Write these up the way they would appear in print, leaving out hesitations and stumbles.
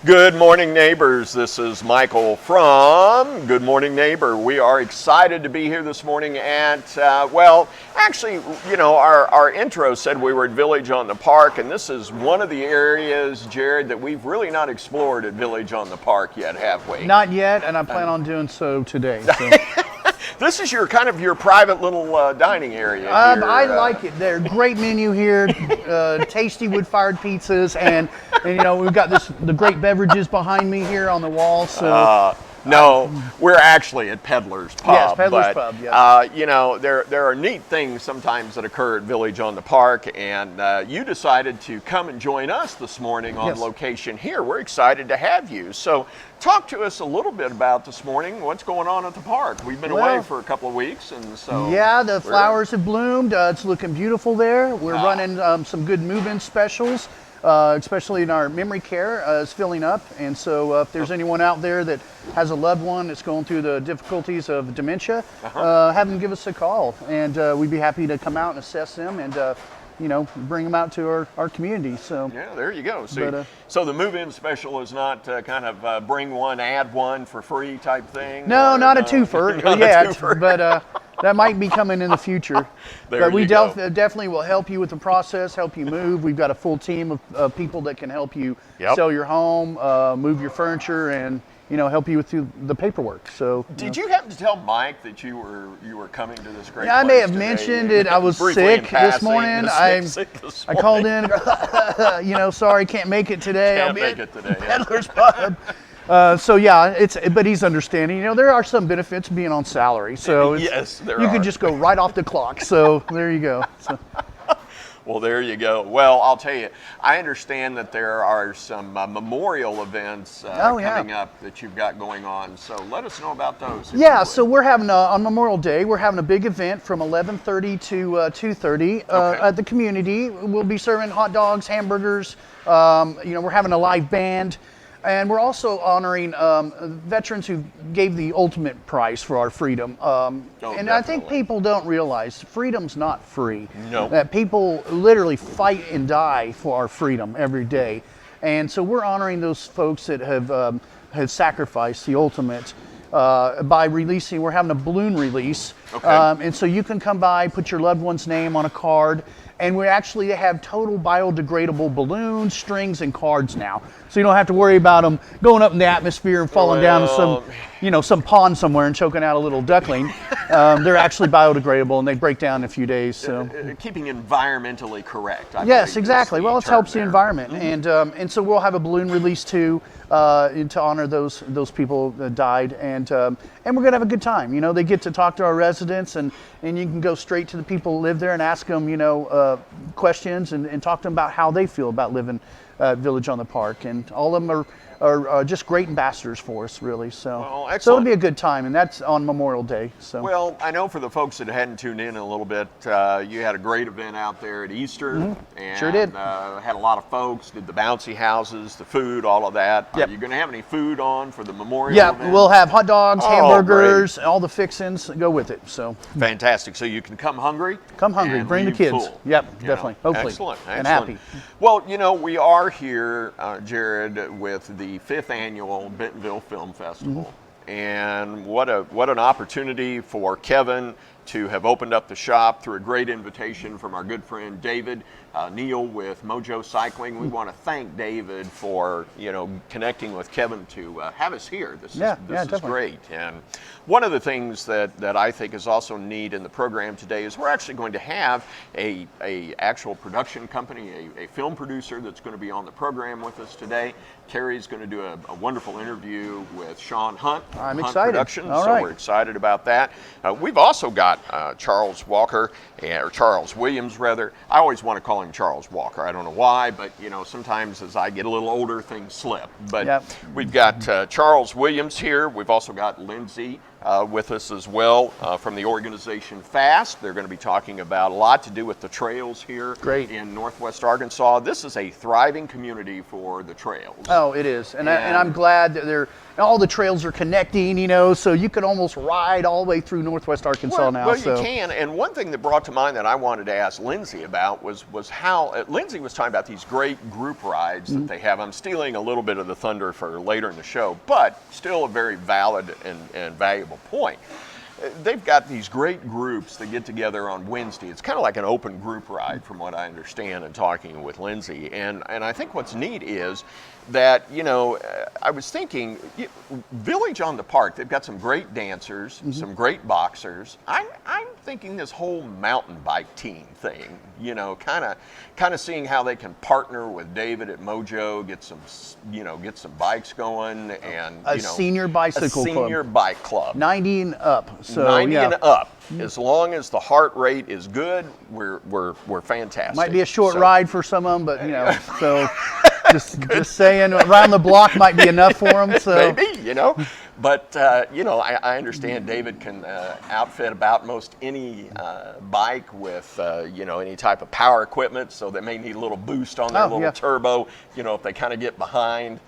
Good morning, neighbors. This is Michael from Good Morning Neighbor. We are excited to be here this morning at, our intro said we were at Village on the Park, and this is one of the areas, Jared, that we've really not explored at Village on the Park yet, have we? Not yet, and I plan on doing so today. So. This is your private little dining area here. I like it. There's great menu here, tasty wood-fired pizzas, and we've got the great beverages behind me here on the wall. So. No, we're actually at Peddler's Pub. Yes, Peddler's Pub, yes. There are neat things sometimes that occur at Village on the Park, and you decided to come and join us this morning on location here. We're excited to have you. So talk to us a little bit about this morning, what's going on at the park. We've been away for a couple of weeks, and so... Yeah, the flowers have bloomed. It's looking beautiful there. We're running some good move-in specials. Especially in our memory care is filling up, and so if there's anyone out there that has a loved one that's going through the difficulties of dementia, have them give us a call, and we'd be happy to come out and assess them and bring them out to our community. So yeah, there you go. So the move-in special is not bring one, add one for free type thing? No, not a twofer yet, but that might be coming in the future. But we definitely will help you with the process, help you move. We've got a full team of people that can help you sell your home, move your furniture, and help you with the paperwork. So did you happen to tell Mike that you were coming to this great place I may have today? Mentioned it. I was sick this morning. I called in. Sorry, can't make it today. I'll be at Peddler's Pub. But he's understanding. There are some benefits being on salary, so yes, you can just go right off the clock. So there you go. So. Well, there you go. Well, I'll tell you, I understand that there are some memorial events coming up that you've got going on. So let us know about those. Yeah, so we're having on Memorial Day, we're having a big event from 11:30 to 2:30 at the community. We'll be serving hot dogs, hamburgers. We're having a live band. And we're also honoring veterans who gave the ultimate price for our freedom. Definitely. I think people don't realize freedom's not free. No. That people literally fight and die for our freedom every day. And so we're honoring those folks that have sacrificed the ultimate by releasing. We're having a balloon release. And so you can come by, put your loved one's name on a card. And we actually have total biodegradable balloons, strings, and cards now. So you don't have to worry about them going up in the atmosphere and falling down to some pond somewhere and choking out a little duckling. They're actually biodegradable, and they break down in a few days. So keeping environmentally correct. Yes, exactly. Well, it helps the environment, and so we'll have a balloon release too to honor those people that died, and we're gonna have a good time. They get to talk to our residents, and you can go straight to the people who live there and ask them, questions and talk to them about how they feel about living Village on the Park, and all of them are just great ambassadors for us, really. So it'll be a good time, and that's on Memorial Day. So well, I know for the folks that hadn't tuned in a little bit, you had a great event out there at Easter, and sure did. Had a lot of folks, did the bouncy houses, the food, all of that. Are you going to have any food on for the memorial event? We'll have hot dogs, hamburgers, all the fixins go with it. So fantastic. So you can come hungry. Come hungry. Bring the kids. Full. Definitely. Hopefully. Excellent. And happy. Well, we are here, Jared, with the 5th annual Bentonville Film Festival. And what an opportunity for Kevin to have opened up the shop through a great invitation from our good friend David Neal with Mojo Cycling. We want to thank David for connecting with Kevin to have us here. This is great. And one of the things that I think is also neat in the program today is we're actually going to have a actual production company, a film producer that's going to be on the program with us today. Carrie's going to do a wonderful interview with Sean Hunt. I'm Hunt excited. Productions, we're excited about that. We've also got Charles Walker, or Charles Williams rather. I always want to call him Charles Walker. I don't know why, but sometimes as I get a little older, things slip. But we've got Charles Williams here. We've also got Lindsay with us as well from the organization FAST. They're going to be talking about a lot to do with the trails here in Northwest Arkansas. This is a thriving community for the trails. Oh, it is. And I'm glad that all the trails are connecting, you know, so you could almost ride all the way through Northwest Arkansas now. Well, you can. And one thing that brought to mind that I wanted to ask Lindsay about was how Lindsay was talking about these great group rides that they have. I'm stealing a little bit of the thunder for later in the show, but still a very valid and valuable point. They've got these great groups that get together on Wednesday. It's kind of like an open group ride from what I understand and talking with Lindsay. And I think what's neat is that, you know, I was thinking, Village on the Park, they've got some great dancers, some great boxers. I'm thinking this whole mountain bike team thing, you know, kind of seeing how they can partner with David at Mojo, get some bikes going, and a senior bicycle club. A senior bike club. 90 and up. So 90 and up. As long as the heart rate is good, we're fantastic. Might be a short ride for some of them, but you know, so just saying, around the block might be enough for them. So maybe, you know, but you know, I understand David can outfit about most any bike with you know, any type of power equipment, so they may need a little boost on their little turbo, you know, if they kind of get behind.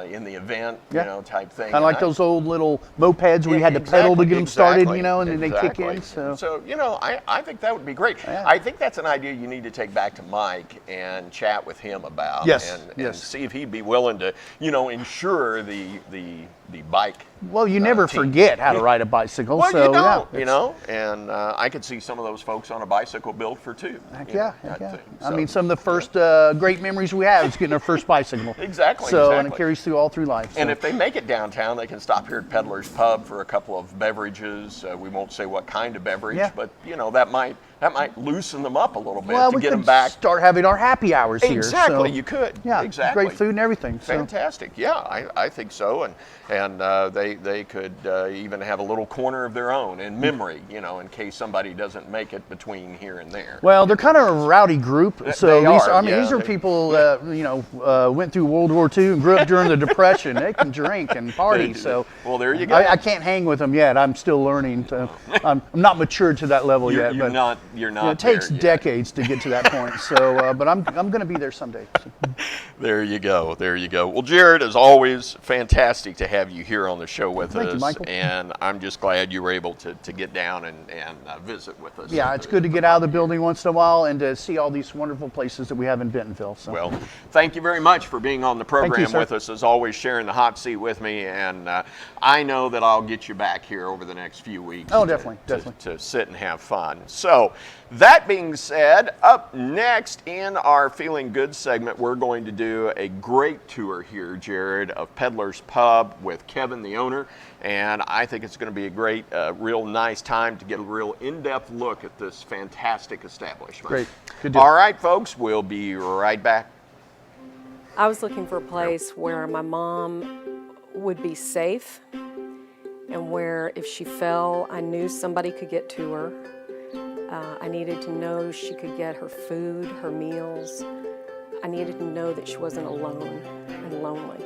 In the event, you know, type thing. Kind of like those old little mopeds where you had to pedal to get them started, you know, and then they kick in. So you know, I think that would be great. I think that's an idea you need to take back to Mike and chat with him about. And see if he'd be willing to, you know, insure the bike. Well, you never forget how to ride a bicycle. Well, so, you don't, you know, and I could see some of those folks on a bicycle built for two. Heck yeah. I mean, some of the first great memories we have is getting our first bicycle. Exactly. And it carries through all through life. And if they make it downtown, they can stop here at Peddler's Pub for a couple of beverages. We won't say what kind of beverage, but you know, that might loosen them up a little bit to get them back. Start having our happy hours here. Exactly, you could. Yeah, exactly. Great food and everything. Fantastic. Yeah, I think so. And they could even have a little corner of their own in memory, you know, in case somebody doesn't make it between here and there. Well, they're kind of a rowdy group. So these are people that you know went through World War II and grew up during the Depression. They can drink and party. So well, there you go. I can't hang with them yet. I'm still learning. I'm not matured to that level yet. You're not. You know, it takes decades to get to that point. So, but I'm going to be there someday. So. There you go. There you go. Well, Jared, as always, fantastic to have you here on the show with us. Thank you, Michael. And I'm just glad you were able to get down and visit with us. Yeah, it's good to get out of the building once in a while and to see all these wonderful places that we have in Bentonville. So. Well, thank you very much for being on the program with us, as always, sharing the hot seat with me. And I know that I'll get you back here over the next few weeks. Oh, definitely. To sit and have fun. So, that being said, up next in our Feeling Good segment, we're going to do a great tour here, Jared, of Peddler's Pub with Kevin, the owner. And I think it's going to be a great, real nice time to get a real in-depth look at this fantastic establishment. Great. Good deal. All right, folks, we'll be right back. I was looking for a place where my mom would be safe and where if she fell, I knew somebody could get to her. I needed to know she could get her food, her meals. I needed to know that she wasn't alone and lonely.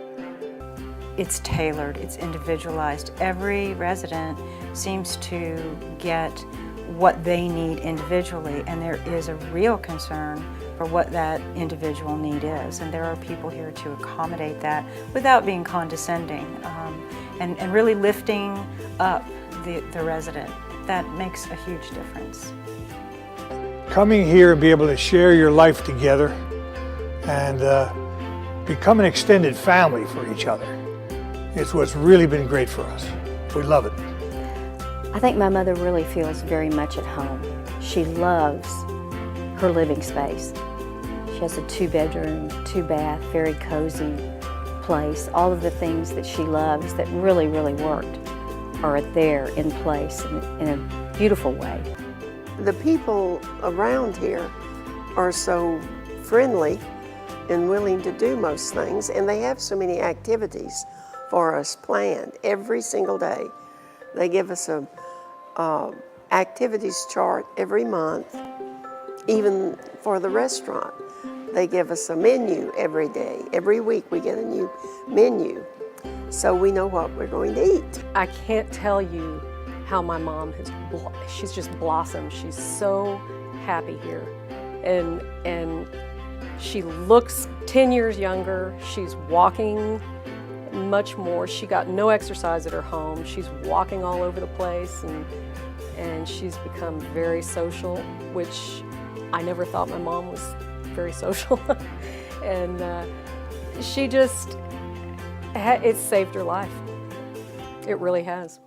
It's tailored, it's individualized. Every resident seems to get what they need individually, and there is a real concern for what that individual need is. And there are people here to accommodate that without being condescending and really lifting up the resident. That makes a huge difference. Coming here and be able to share your life together and become an extended family for each other is what's really been great for us. We love it. I think my mother really feels very much at home. She loves her living space. She has a 2-bedroom, 2-bath, very cozy place. All of the things that she loves that really, really worked are there in place in a beautiful way. The people around here are so friendly and willing to do most things, and they have so many activities for us planned every single day. They give us a activities chart every month, even for the restaurant. They give us a menu every day. Every week we get a new menu, so we know what we're going to eat. I can't tell you how my mom she's just blossomed. She's so happy here. And she looks 10 years younger. She's walking much more. She got no exercise at her home. She's walking all over the place, and she's become very social, which I never thought my mom was very social. And she just, it's saved her life. It really has.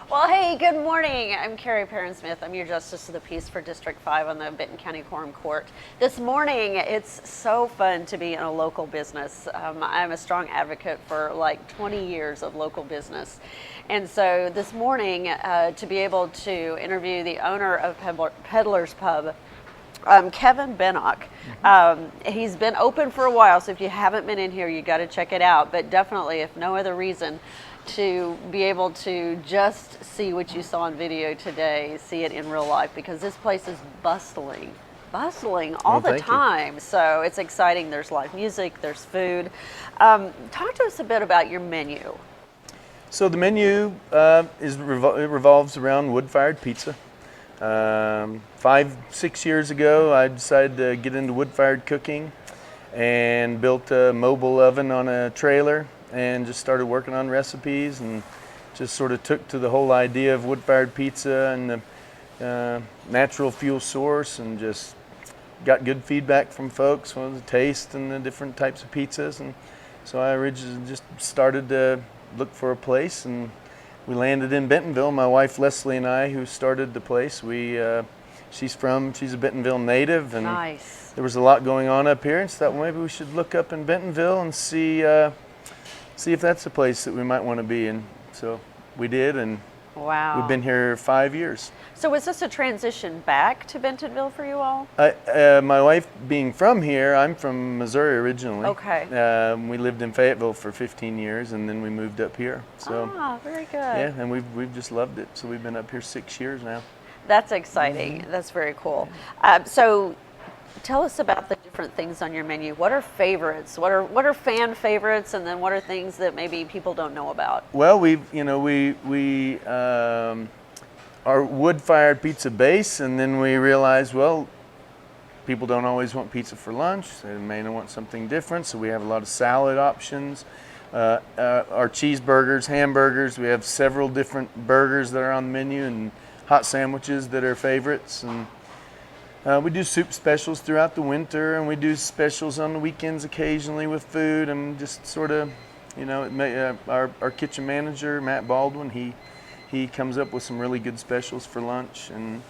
Well, hey, good morning. I'm Carrie Perrin-Smith. I'm your Justice of the Peace for District 5 on the Benton County Quorum Court. This morning, it's so fun to be in a local business. I'm a strong advocate for like 20 years of local business. And so this morning, to be able to interview the owner of Peddler's Pub, Kevin Bennock. He's been open for a while, so if you haven't been in here, you got to check it out. But definitely, if no other reason, to be able to just see what you saw on video today, see it in real life, because this place is bustling all the time. So it's exciting. There's live music, there's food. Talk to us a bit about your menu. So the menu it revolves around wood-fired pizza. 5-6 years ago, I decided to get into wood-fired cooking and built a mobile oven on a trailer and just started working on recipes, and just sort of took to the whole idea of wood-fired pizza and the natural fuel source, and just got good feedback from folks on the taste and the different types of pizzas. And so I originally just started to look for a place, and we landed in Bentonville. My wife Leslie and I, who started the place, she's a Bentonville native, and Nice. There was a lot going on up here, and so thought, well, maybe we should look up in Bentonville and see if that's a place that we might want to be in. So we did, and Wow. we've been here 5 years. So was this a transition back to Bentonville for you all? My wife being from here, I'm from Missouri originally. Okay. We lived in Fayetteville for 15 years, and then we moved up here. So Very good. yeah, and we've just loved it. So we've been up here 6 years now. That's exciting. That's very cool. So tell us about the different things on your menu. What are favorites? What are fan favorites, and then what are things that maybe people don't know about? Well, we our wood-fired pizza base, and then we realized, well, people don't always want pizza for lunch. They may want something different, so we have a lot of salad options. Our cheeseburgers, hamburgers, we have several different burgers that are on the menu, and hot sandwiches that are favorites. And we do soup specials throughout the winter, and we do specials on the weekends occasionally with food, and just sort of, our kitchen manager, Matt Baldwin, he comes up with some really good specials for lunch, and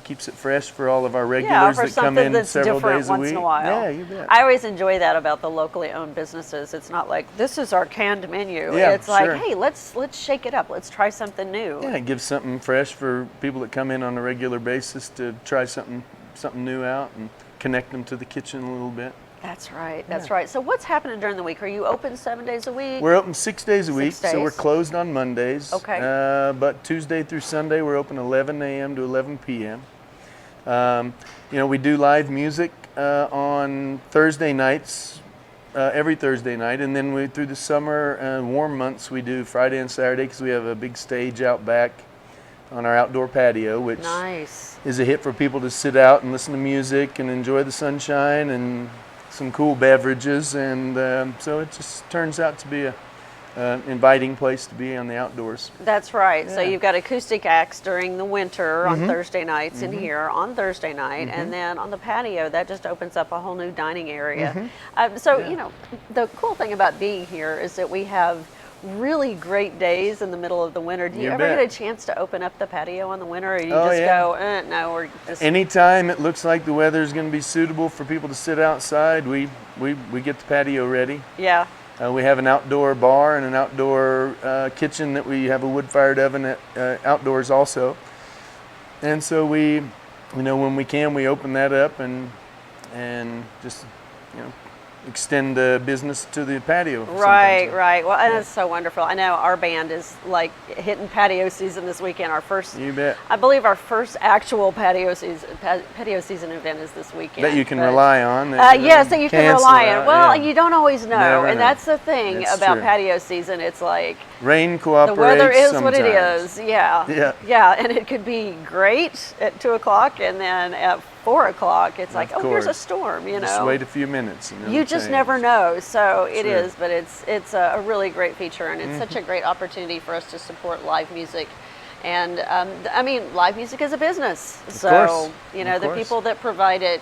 keeps it fresh for all of our regulars for that come something in that's several different days a once week. in a while. Yeah, you bet. I always enjoy that about the locally owned businesses. It's not like this is our canned menu. Yeah, it's like, sure. hey, let's shake it up. Let's try something new. Yeah, it gives something fresh for people that come in on a regular basis to try something new out and connect them to the kitchen a little bit. That's right. That's right. So what's happening during the week? Are you open 7 days a week? We're open 6 days a week, 6 so we're days. closed on Mondays. Okay. But Tuesday through Sunday, we're open 11 a.m. to 11 p.m. We do live music on Thursday nights, every Thursday night, and then through the summer warm months, we do Friday and Saturday, because we have a big stage out back on our outdoor patio, which Nice. is a hit for people to sit out and listen to music and enjoy the sunshine and some cool beverages, and so it just turns out to be an inviting place to be on the outdoors. That's right. So Yeah. you've got acoustic acts during the winter on Thursday nights in here on Thursday night, and then on the patio that just opens up a whole new dining area. The cool thing about being here is that we have really great days in the middle of the winter. Do you You ever bet. get a chance to open up the patio on the winter, or you Oh, just yeah. go, no, we're just Anytime it looks like the weather's going to be suitable for people to sit outside, we get the patio ready. yeah. We have an outdoor bar and an outdoor kitchen that we have a wood-fired oven at, outdoors also. And so when we can, we open that up and just extend the business to the patio. Right, sometimes. right. Well, and it's so wonderful. I know our band is like hitting patio season this weekend. Our first, You bet. I believe, our first actual patio season event is this weekend. That you can but- rely on. Yes, that you can cancel rely out, on. Well, yeah. you don't always know, Never and know. that's the thing It's about true. patio season. It's like Rain the cooperates. weather is what it sometimes. is. Yeah. Yeah. Yeah, and it could be great at 2:00, and then at 4:00, it's like, Of oh, here's a course. storm. You know. Just wait a few minutes. And You it'll just change. never know. So it True. is, but it's a really great feature, and it's Mm-hmm. such a great opportunity for us to support live music. And I mean, live music is a business. So, course. you know, Of the course. people that provide it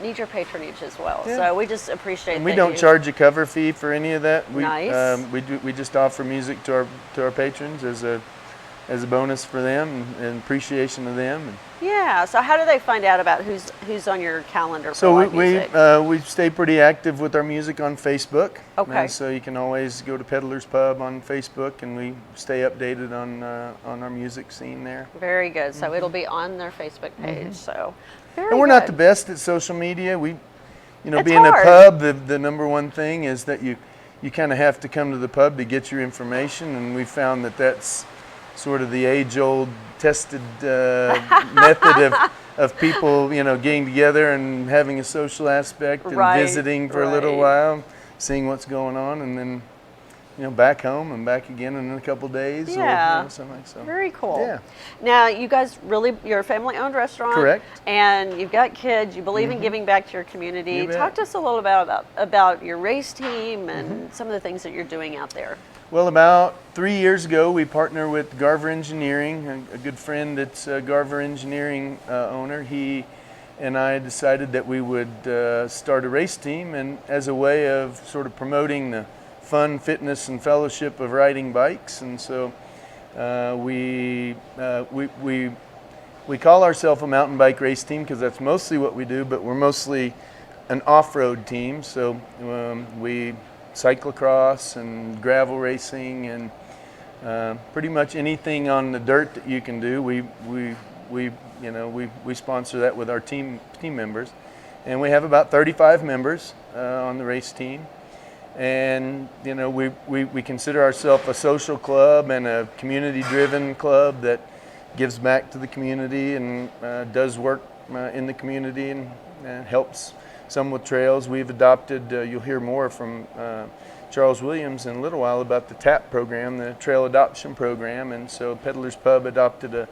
need your patronage as well. Yeah. So we just appreciate And we that don't you- charge a cover fee for any of that. We, Nice. We just offer music to our patrons as a bonus for them and appreciation of them. And Yeah. So how do they find out about who's on your calendar for so live music? we stay pretty active with our music on Facebook. Okay. And so you can always go to Peddler's Pub on Facebook, and we stay updated on our music scene there. Very good. So it'll be on their Facebook page. So very Mm-hmm. And we're not the good. best at social media. We, It's being hard. a pub, the number one thing is that you kind of have to come to the pub to get your information, and we found that that's sort of the age-old tested method of people, getting together and having a social aspect and Right, visiting for a little right. while, seeing what's going on, and then back home and back again in a couple days Yeah. or something like so. Very cool. Yeah. Now, you guys you're a family-owned restaurant. Correct. And you've got kids. You believe in giving back to your community. You bet. Talk to us a little about your race team and some of the things that you're doing out there. Well, about 3 years ago, we partnered with Garver Engineering, a good friend that's a Garver Engineering owner. He and I decided that we would start a race team, and as a way of sort of promoting the fun, fitness, and fellowship of riding bikes. And so we call ourselves a mountain bike race team because that's mostly what we do, but we're mostly an off-road team. So we cyclocross and gravel racing and pretty much anything on the dirt that you can do. We sponsor that with our team members, and we have about 35 members on the race team. And we consider ourselves a social club and a community-driven club that gives back to the community and does work in the community and helps some with trails. We've adopted, you'll hear more from Charles Williams in a little while about the TAP program, the Trail Adoption Program. And so Peddler's Pub adopted a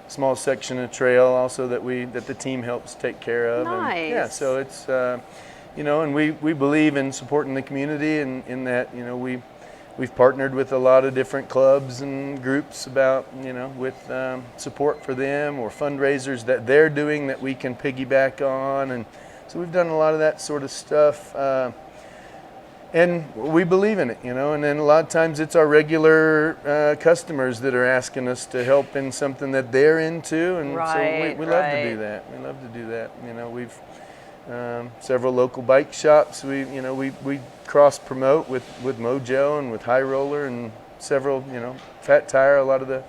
small section of trail also that the team helps take care of. Nice. And yeah, so it's, and we believe in supporting the community, and in that, we've partnered with a lot of different clubs and groups about, with support for them or fundraisers that they're doing that we can piggyback on. And so we've done a lot of that sort of stuff. And we believe in it, and then a lot of times it's our regular customers that are asking us to help in something that they're into, and so Right, we love to do that. We love to do that. We've several local bike shops. We cross promote with Mojo and with High Roller and several, Fat Tire. A lot of the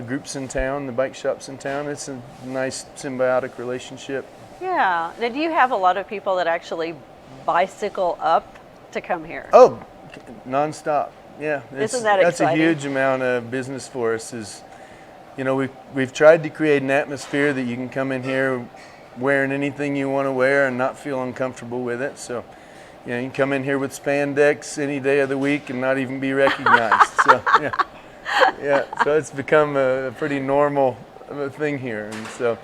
groups in town, the bike shops in town. It's a nice symbiotic relationship. Yeah. Now, do you have a lot of people that actually bicycle up to come here? Oh, nonstop. Yeah, Isn't that that's exciting? a huge amount of business for us. We've tried to create an atmosphere that you can come in here wearing anything you want to wear and not feel uncomfortable with it. So, you can come in here with spandex any day of the week and not even be recognized. So, yeah. So it's become a pretty normal thing here, and so.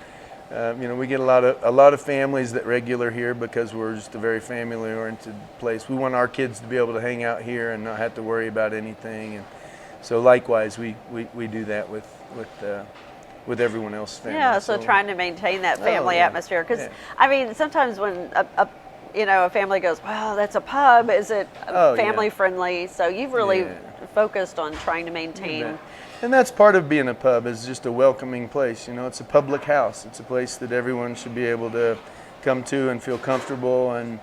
We get a lot of families that regular here because we're just a very family-oriented place. We want our kids to be able to hang out here and not have to worry about anything. And so, likewise, we do that with everyone else's family. Yeah, so trying to maintain that family yeah. atmosphere. Because, Yeah. I mean, sometimes when a family goes, wow, that's a pub, is it Oh, yeah. family friendly? So you've really Yeah. focused on trying to maintain. And that's part of being a pub, is just a welcoming place. It's a public house. It's a place that everyone should be able to come to and feel comfortable and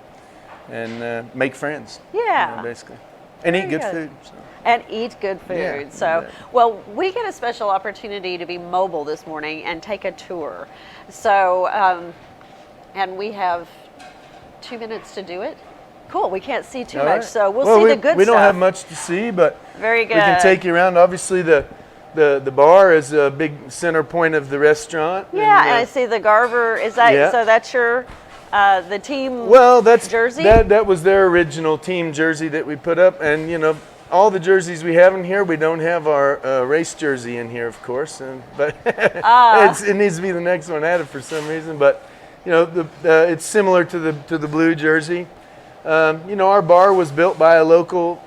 make friends. Yeah. Basically, and eat Very good food. So. And eat good food. Yeah, you so, bet. well, we get a special opportunity to be mobile this morning and take a tour. So, and we have 2 minutes to do it. Cool. We can't see too All much, right. so we'll Well, see we, the good we stuff. don't have much to see, but Very good. we can take you around. Obviously, the bar is a big center point of the restaurant. Yeah, and I see the Garver. Is that Yeah. so? That's your the team. Well, that's jersey? That was their original team jersey that we put up, and you know, all the jerseys we have in here, we don't have our race jersey in here, of course, but it needs to be the next one added for some reason. But you know, it's similar to the blue jersey. You know, our bar was built by a local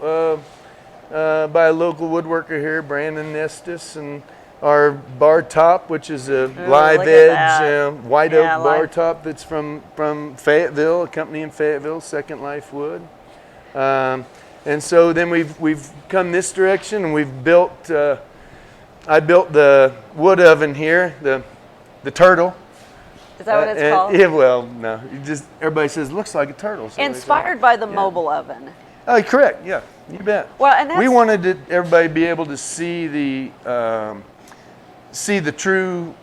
woodworker here, Brandon Nestis, and our bar top, which is a live look at edge that. white Yeah, oak bar live. top that's from Fayetteville, a company in Fayetteville, Second Life Wood. And so then we've come this direction, and we've built. I built the wood oven here, the turtle. Is that what it's And- called? Yeah, well, no, everybody says looks like a turtle. So they say- Inspired by the mobile oven. Oh, correct. Yeah, you bet. Well, and we that's- wanted everybody to be able to see the true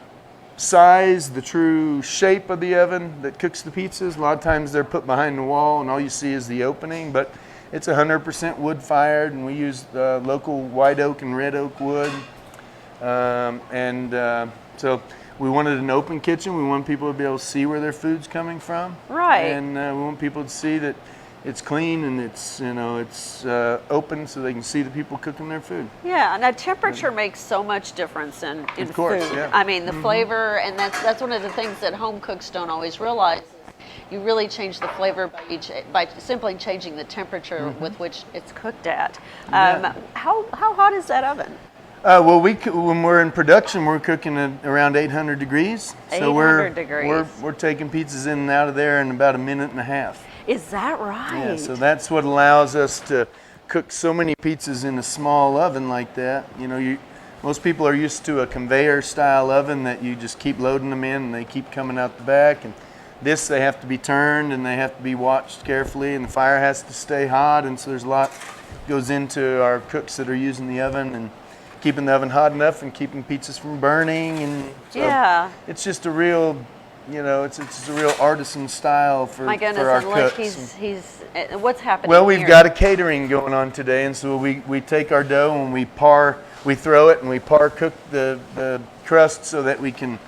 size, the true shape of the oven that cooks the pizzas. A lot of times they're put behind the wall, and all you see is the opening. But it's 100% wood fired, and we use local white oak and red oak wood. So we wanted an open kitchen. We want people to be able to see where their food's coming from. Right. And we want people to see that it's clean and it's open, so they can see the people cooking their food. Yeah, now temperature makes so much difference in Of course, food. yeah. I mean, the flavor, and that's one of the things that home cooks don't always realize. You really change the flavor by simply changing the temperature with which it's cooked at. Yeah. How hot is that oven? Well, when we're in production, we're cooking at around 800 degrees. So 800 degrees. We're taking pizzas in and out of there in about a minute and a half. Is that right? Yeah, so that's what allows us to cook so many pizzas in a small oven like that. You know, most people are used to a conveyor style oven that you just keep loading them in and they keep coming out the back. And this, they have to be turned and they have to be watched carefully, and the fire has to stay hot. And so there's a lot goes into our cooks that are using the oven and keeping the oven hot enough and keeping pizzas from burning. And so Yeah. it's just a real, it's a real artisan style for My goodness, for our and look, cooks. he's what's happening Well, we've here? got a catering going on today, and so we take our dough and we throw it and we cook the crust so that we can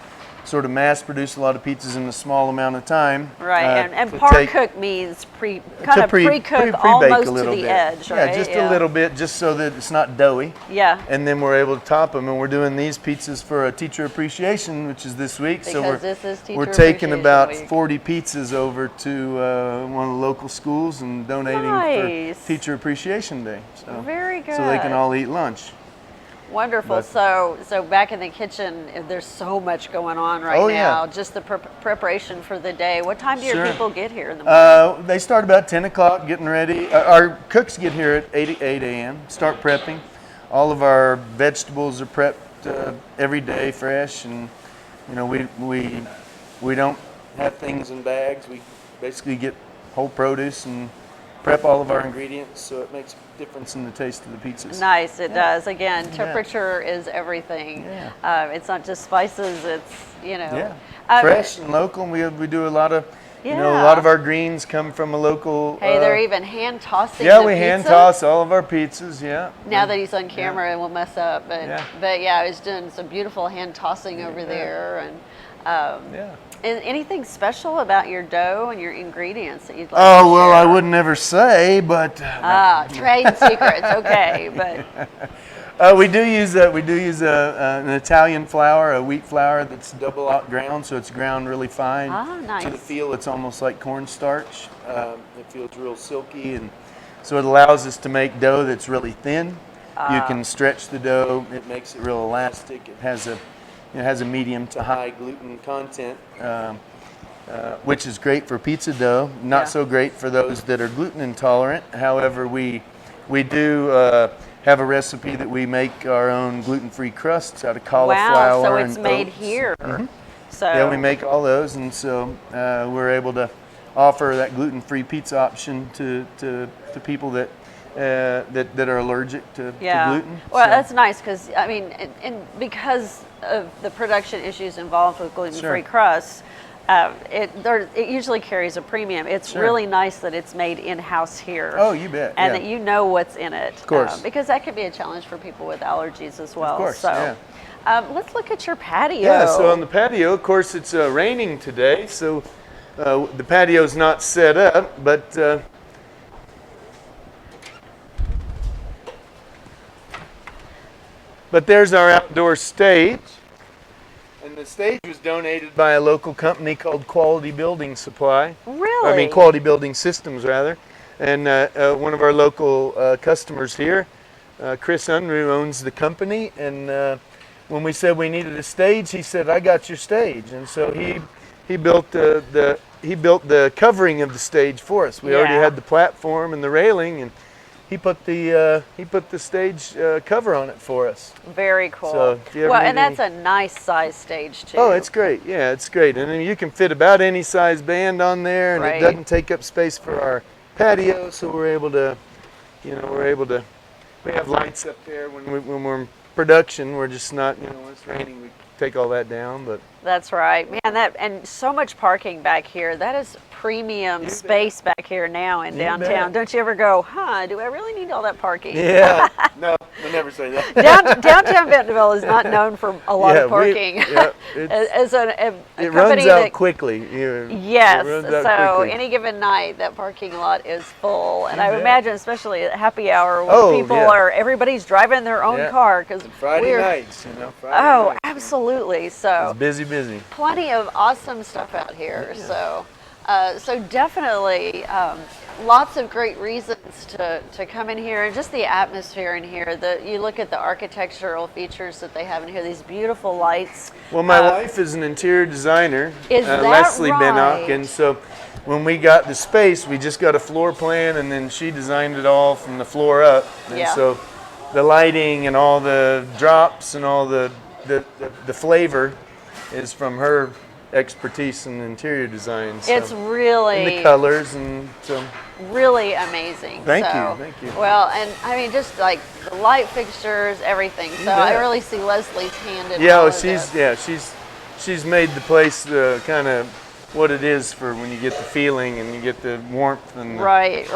sort of mass produce a lot of pizzas in a small amount of time. Right, and to par take- cook means to pre-cook pre-bake almost a little to the bit. edge, right? Yeah, just a little bit, just so that it's not doughy. Yeah. And then we're able to top them, and we're doing these pizzas for a teacher appreciation, which is this week. So Because this is Teacher we're taking Appreciation about Week. 40 pizzas over to one of the local schools and donating Nice. for Teacher Appreciation Day. So, Very good. So they can all eat lunch. Wonderful. But- So back in the kitchen, there's so much going on right Oh, yeah. now. Just the preparation for the day. What time do your Sure. people get here in the morning? They start about 10 o'clock getting ready. Our cooks get here at 8 a.m., start prepping. All of our vegetables are prepped every day fresh, and we don't have things in bags. We basically get whole produce and prep all of our ingredients, so it makes a difference in the taste of the pizzas. Nice, it does. Again, temperature is everything. Yeah. It's not just spices, it's, Yeah, Um, fresh and local. And we do a lot of, a Yeah. lot of our greens come from a local. Hey, they're even hand tossing Yeah, the we pizza. hand toss all of our pizzas. Yeah. Now that he's on camera, it will mess up. But Yeah. I was doing some beautiful hand tossing over there. And Yeah. anything special about your dough and your ingredients that you'd like Oh to well, share? I would never say, but Trade secrets, okay, but we do use an Italian flour, a wheat flour that's double out ground, so it's ground really fine. Ah, nice. To the feel, it's almost like cornstarch. It feels real silky, and so it allows us to make dough that's really thin. You can stretch the dough; it makes it real elastic. It has a medium to high gluten content. Which is great for pizza dough, not so great for those that are gluten intolerant. However, we do have a recipe that we make our own gluten-free crusts out of cauliflower wow, so it's and made oats. here. So Yeah, we make all those, and so we're able to offer that gluten-free pizza option to people that are allergic to gluten. Well, So- that's nice because and because of the production issues involved with gluten-free Sure. crusts, it usually carries a premium. It's Sure. really nice that it's made in-house here. Oh, you bet. And yeah. that you know what's in it. Of course. Because that could be a challenge for people with allergies as well. Of course, So, yeah. let's look at your patio. Yeah, so on the patio, of course, it's raining today, so the patio's not set up, but there's our outdoor stage. And the stage was donated by a local company called Quality Building Supply. Really? I mean, Quality Building Systems, rather. And one of our local customers here, Chris Unruh, owns the company. And when we said we needed a stage, he said, "I got your stage." And so he built the covering of the stage for us. We already Yeah. had the platform and the railing, and he put the stage cover on it for us. Very cool. So, if you ever well, need and that's a nice size stage too. Oh, it's great. Yeah, it's great. And then you can fit about any size band on there, and Right. it doesn't take up space for our patio, so we're able to, we have lights up there when we're in production. We're just not, when it's raining, we take all that down, but That's right, man. And so much parking back here. That is premium space back here now in You downtown. bet. Don't you ever go, do I really need all that parking? yeah, no, we'll never say that. Downtown Bentonville is not known for a lot of parking. As a It company runs out that, quickly. yes, it runs out so quickly. any given night that parking lot is full, and You I bet. imagine especially at happy hour when Oh, people yeah. everybody's driving their own Yeah. car because Friday nights, Friday Oh, nights. absolutely. So It's busy. plenty of awesome stuff out here. So definitely lots of great reasons to come in here, and just the atmosphere in here. You look at the architectural features that they have in here, these beautiful lights. Well, my wife is an interior designer, Is that Leslie right? Bennock, and so when we got the space, we just got a floor plan, and then she designed it all from the floor up. And Yeah. so the lighting and all the drops and all the flavor is from her expertise in interior design. So. It's really and the colors, and so really amazing. Thank So, you, thank you. Well, and I mean, just like the light fixtures, everything. So bet. I really see Leslie's hand in yeah, all well, of this. she's made the place kind of what it is for when you get the feeling and you get the warmth and Right.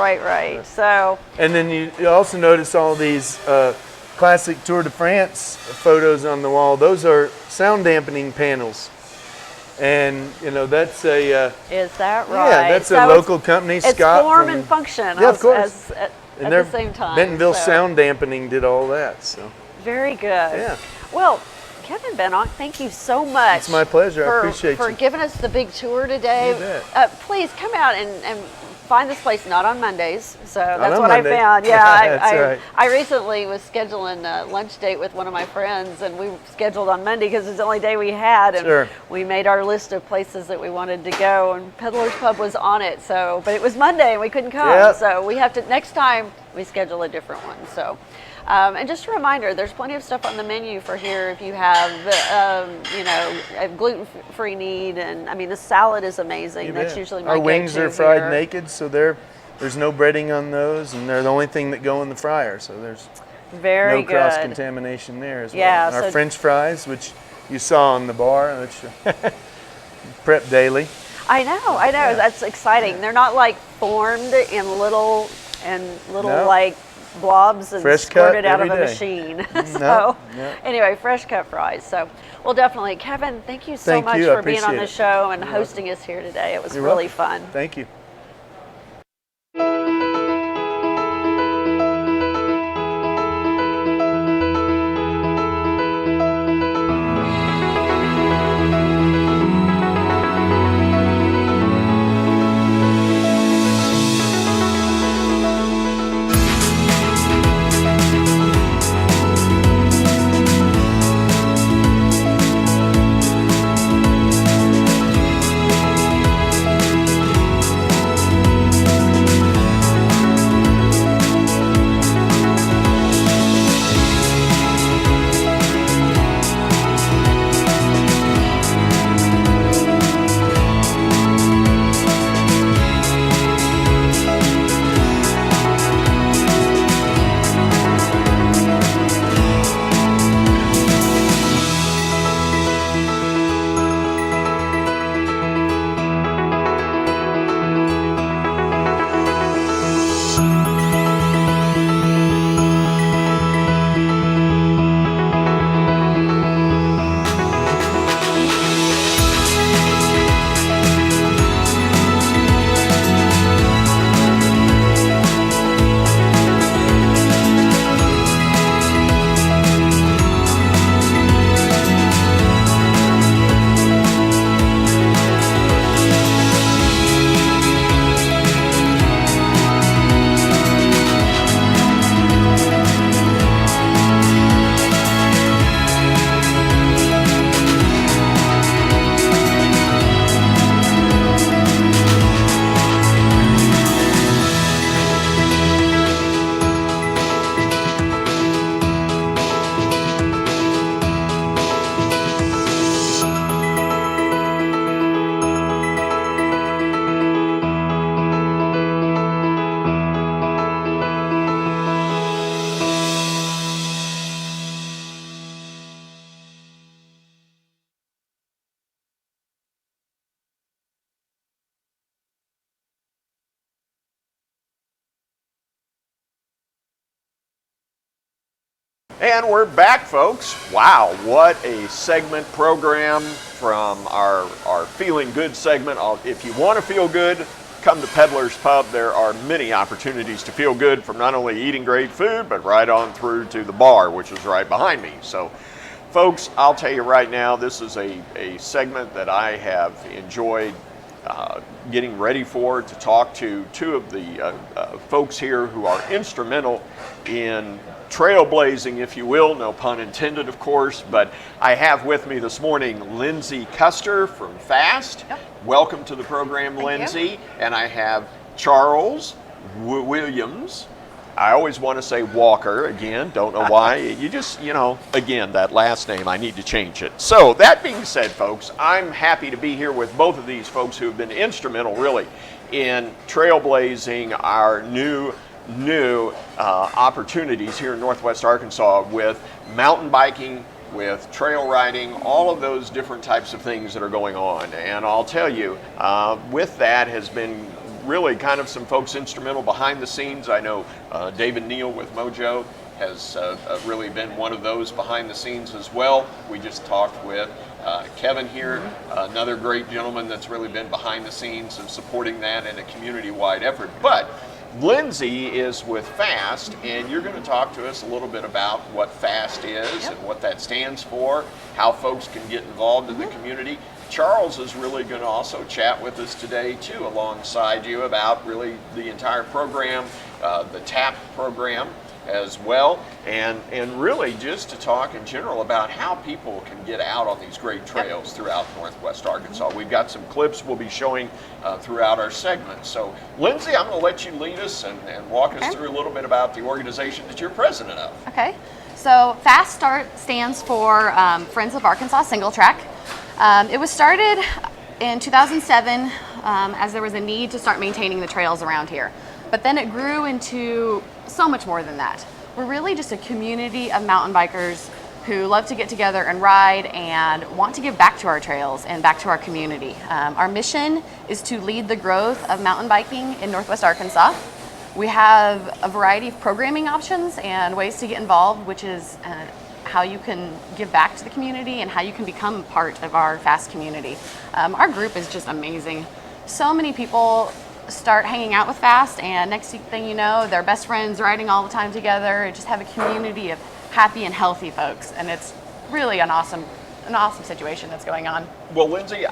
So And then you also notice all these classic Tour de France photos on the wall. Those are sound dampening panels. And, that's a... is that right? Yeah, that's So a it's- local company, It's Scott. form from- and function. Yeah, of course. At and the same time. Bentonville so. Sound Dampening did all that, so... Very good. Yeah. Well, Kevin Bennock, thank you so much. It's my pleasure. I appreciate for you. giving us the big tour today. You bet. Please come out and find this place, not on Mondays. So that's on what Mondays. I found. Yeah, That's right. I recently was scheduling a lunch date with one of my friends, and we scheduled on Monday because it's the only day we had. And Sure. we made our list of places that we wanted to go, and Peddler's Pub was on it. So, but it was Monday and we couldn't come. Yep. So we have to, next time we schedule a different one. So. And just a reminder, there's plenty of stuff on the menu for here if you have, a gluten-free need. And I mean, the salad is amazing. You That's bet. usually my Our wings go-to are fried here. naked, so there's no breading on those, and they're the only thing that go in the fryer, so there's Very no good. cross-contamination there as Yeah, well. Our so- French fries, which you saw on the bar, which prep daily. I know. Yeah. That's exciting. They're not like formed in little No. like blobs and Fresh cut squirted out of a every day. machine. so No. anyway, fresh cut fries. So well, definitely, Kevin. Thank you so Thank much you. I for being on appreciate the it. show and hosting us here today. It was You're really welcome. fun. Thank you. And we're back, folks. Wow, what a segment program from our Feeling Good segment. If you want to feel good, come to Peddler's Pub. There are many opportunities to feel good, from not only eating great food, but right on through to the bar, which is right behind me. So, folks, I'll tell you right now, this is a segment that I have enjoyed getting ready for, to talk to two of the folks here who are instrumental in trailblazing, if you will, no pun intended, of course. But I have with me this morning Lindsay Custer from FAST. Yep. Welcome to the program, Lindsay. And I have Charles Williams. I always want to say Walker again, don't know why. You just, again, that last name, I need to change it. So that being said, folks, I'm happy to be here with both of these folks who have been instrumental, really, in trailblazing our new opportunities here in Northwest Arkansas with mountain biking, with trail riding, all of those different types of things that are going on. And I'll tell you, with that has been really kind of some folks instrumental behind the scenes. I know David Neal with Mojo has really been one of those behind the scenes as well. We just talked with Kevin here, another great gentleman that's really been behind the scenes and supporting that in a community-wide effort. But Lindsay is with FAST, and you're going to talk to us a little bit about what FAST is and what that stands for, how folks can get involved in the community. Charles is really going to also chat with us today, too, alongside you about really the entire program, the TAP program as well, and really just to talk in general about how people can get out on these great trails throughout Northwest Arkansas. We've got some clips we'll be showing throughout our segment. So, Lindsay, I'm going to let you lead us and walk us through a little bit about the organization that you're president of. Okay, so FAST stands for Friends of Arkansas Single Track. It was started in 2007 as there was a need to start maintaining the trails around here. But then it grew into so much more than that. We're really just a community of mountain bikers who love to get together and ride and want to give back to our trails and back to our community. Our mission is to lead the growth of mountain biking in Northwest Arkansas. We have a variety of programming options and ways to get involved, which is how you can give back to the community and how you can become part of our FAST community. Our group is just amazing. So many people start hanging out with FAST, and next thing you know, they're best friends riding all the time together and just have a community of happy and healthy folks, and it's really an awesome situation that's going on. Well, Lindsay,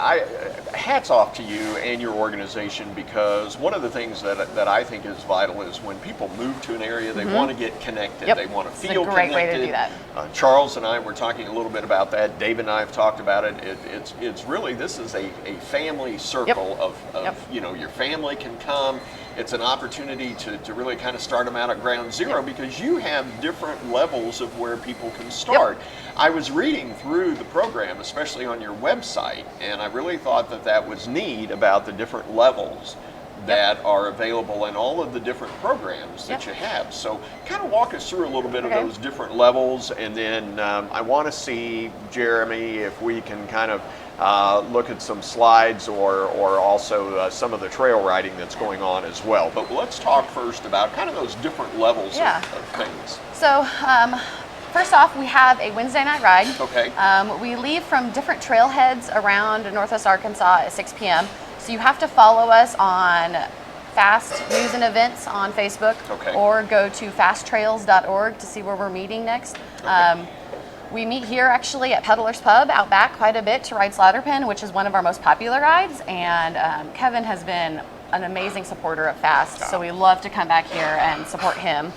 hats off to you and your organization, because one of the things that I think is vital is when people move to an area, they want to get connected. Yep. They want to It's a feel great connected. way to do that. Charles and I were talking a little bit about that. Dave and I have talked about it. It's really, this is a family circle of your family can come. It's an opportunity to really kind of start them out at ground zero, because you have different levels of where people can start. I was reading through the program, especially on your website, and I really thought that was neat about the different levels that are available in all of the different programs that you have. So kind of walk us through a little bit of those different levels, and then I want to see, Jeremy, if we can kind of look at some slides or also some of the trail riding that's going on as well. But let's talk first about kind of those different levels of things. So first off, we have a Wednesday night ride. Okay. We leave from different trailheads around Northwest Arkansas at 6 p.m. So you have to follow us on FAST News and Events on Facebook, or go to fasttrails.org to see where we're meeting next. We meet here actually at Peddler's Pub out back quite a bit to ride Slatterpen, which is one of our most popular rides, and Kevin has been an amazing supporter of FAST, so we love to come back here and support him.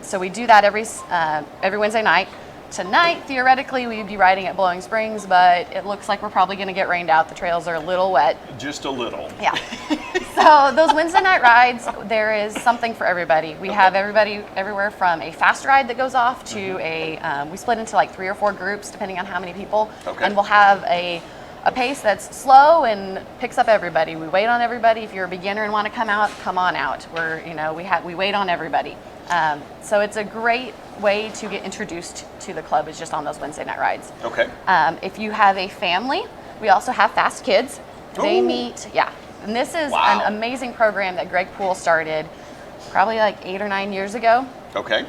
So we do that every Wednesday night. Tonight, theoretically, we'd be riding at Blowing Springs, but it looks like we're probably going to get rained out. The trails are a little wet. Just a little. Yeah. So those Wednesday night rides, there is something for everybody. We have everybody everywhere from a fast ride that goes off to we split into like 3 or 4 groups depending on how many people, and we'll have a pace that's slow and picks up everybody. We wait on everybody. If you're a beginner and want to come out, come on out. We wait on everybody. So it's a great way to get introduced to the club, is just on those Wednesday night rides. Okay. If you have a family, we also have Fast Kids. They meet, and this is an amazing program that Greg Poole started probably like 8 or 9 years ago. Okay.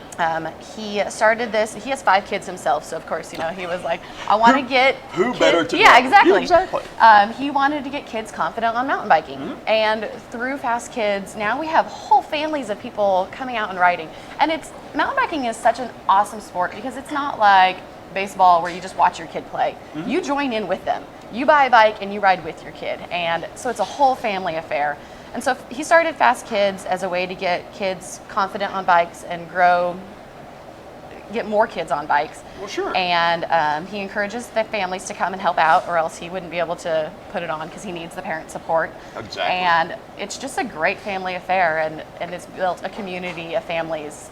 He started this. He has 5 kids himself, so of course, he was like, I want to get who kids, better to yeah, know? exactly. Yeah, exactly. He wanted to get kids confident on mountain biking, and through Fast Kids, now we have whole families of people coming out and riding. And mountain biking is such an awesome sport because it's not like baseball where you just watch your kid play. You join in with them. You buy a bike and you ride with your kid, and so it's a whole family affair. And so he started Fast Kids as a way to get kids confident on bikes and get more kids on bikes. Well, sure. And he encourages the families to come and help out, or else he wouldn't be able to put it on because he needs the parent support. Exactly. And it's just a great family affair, and it's built a community of families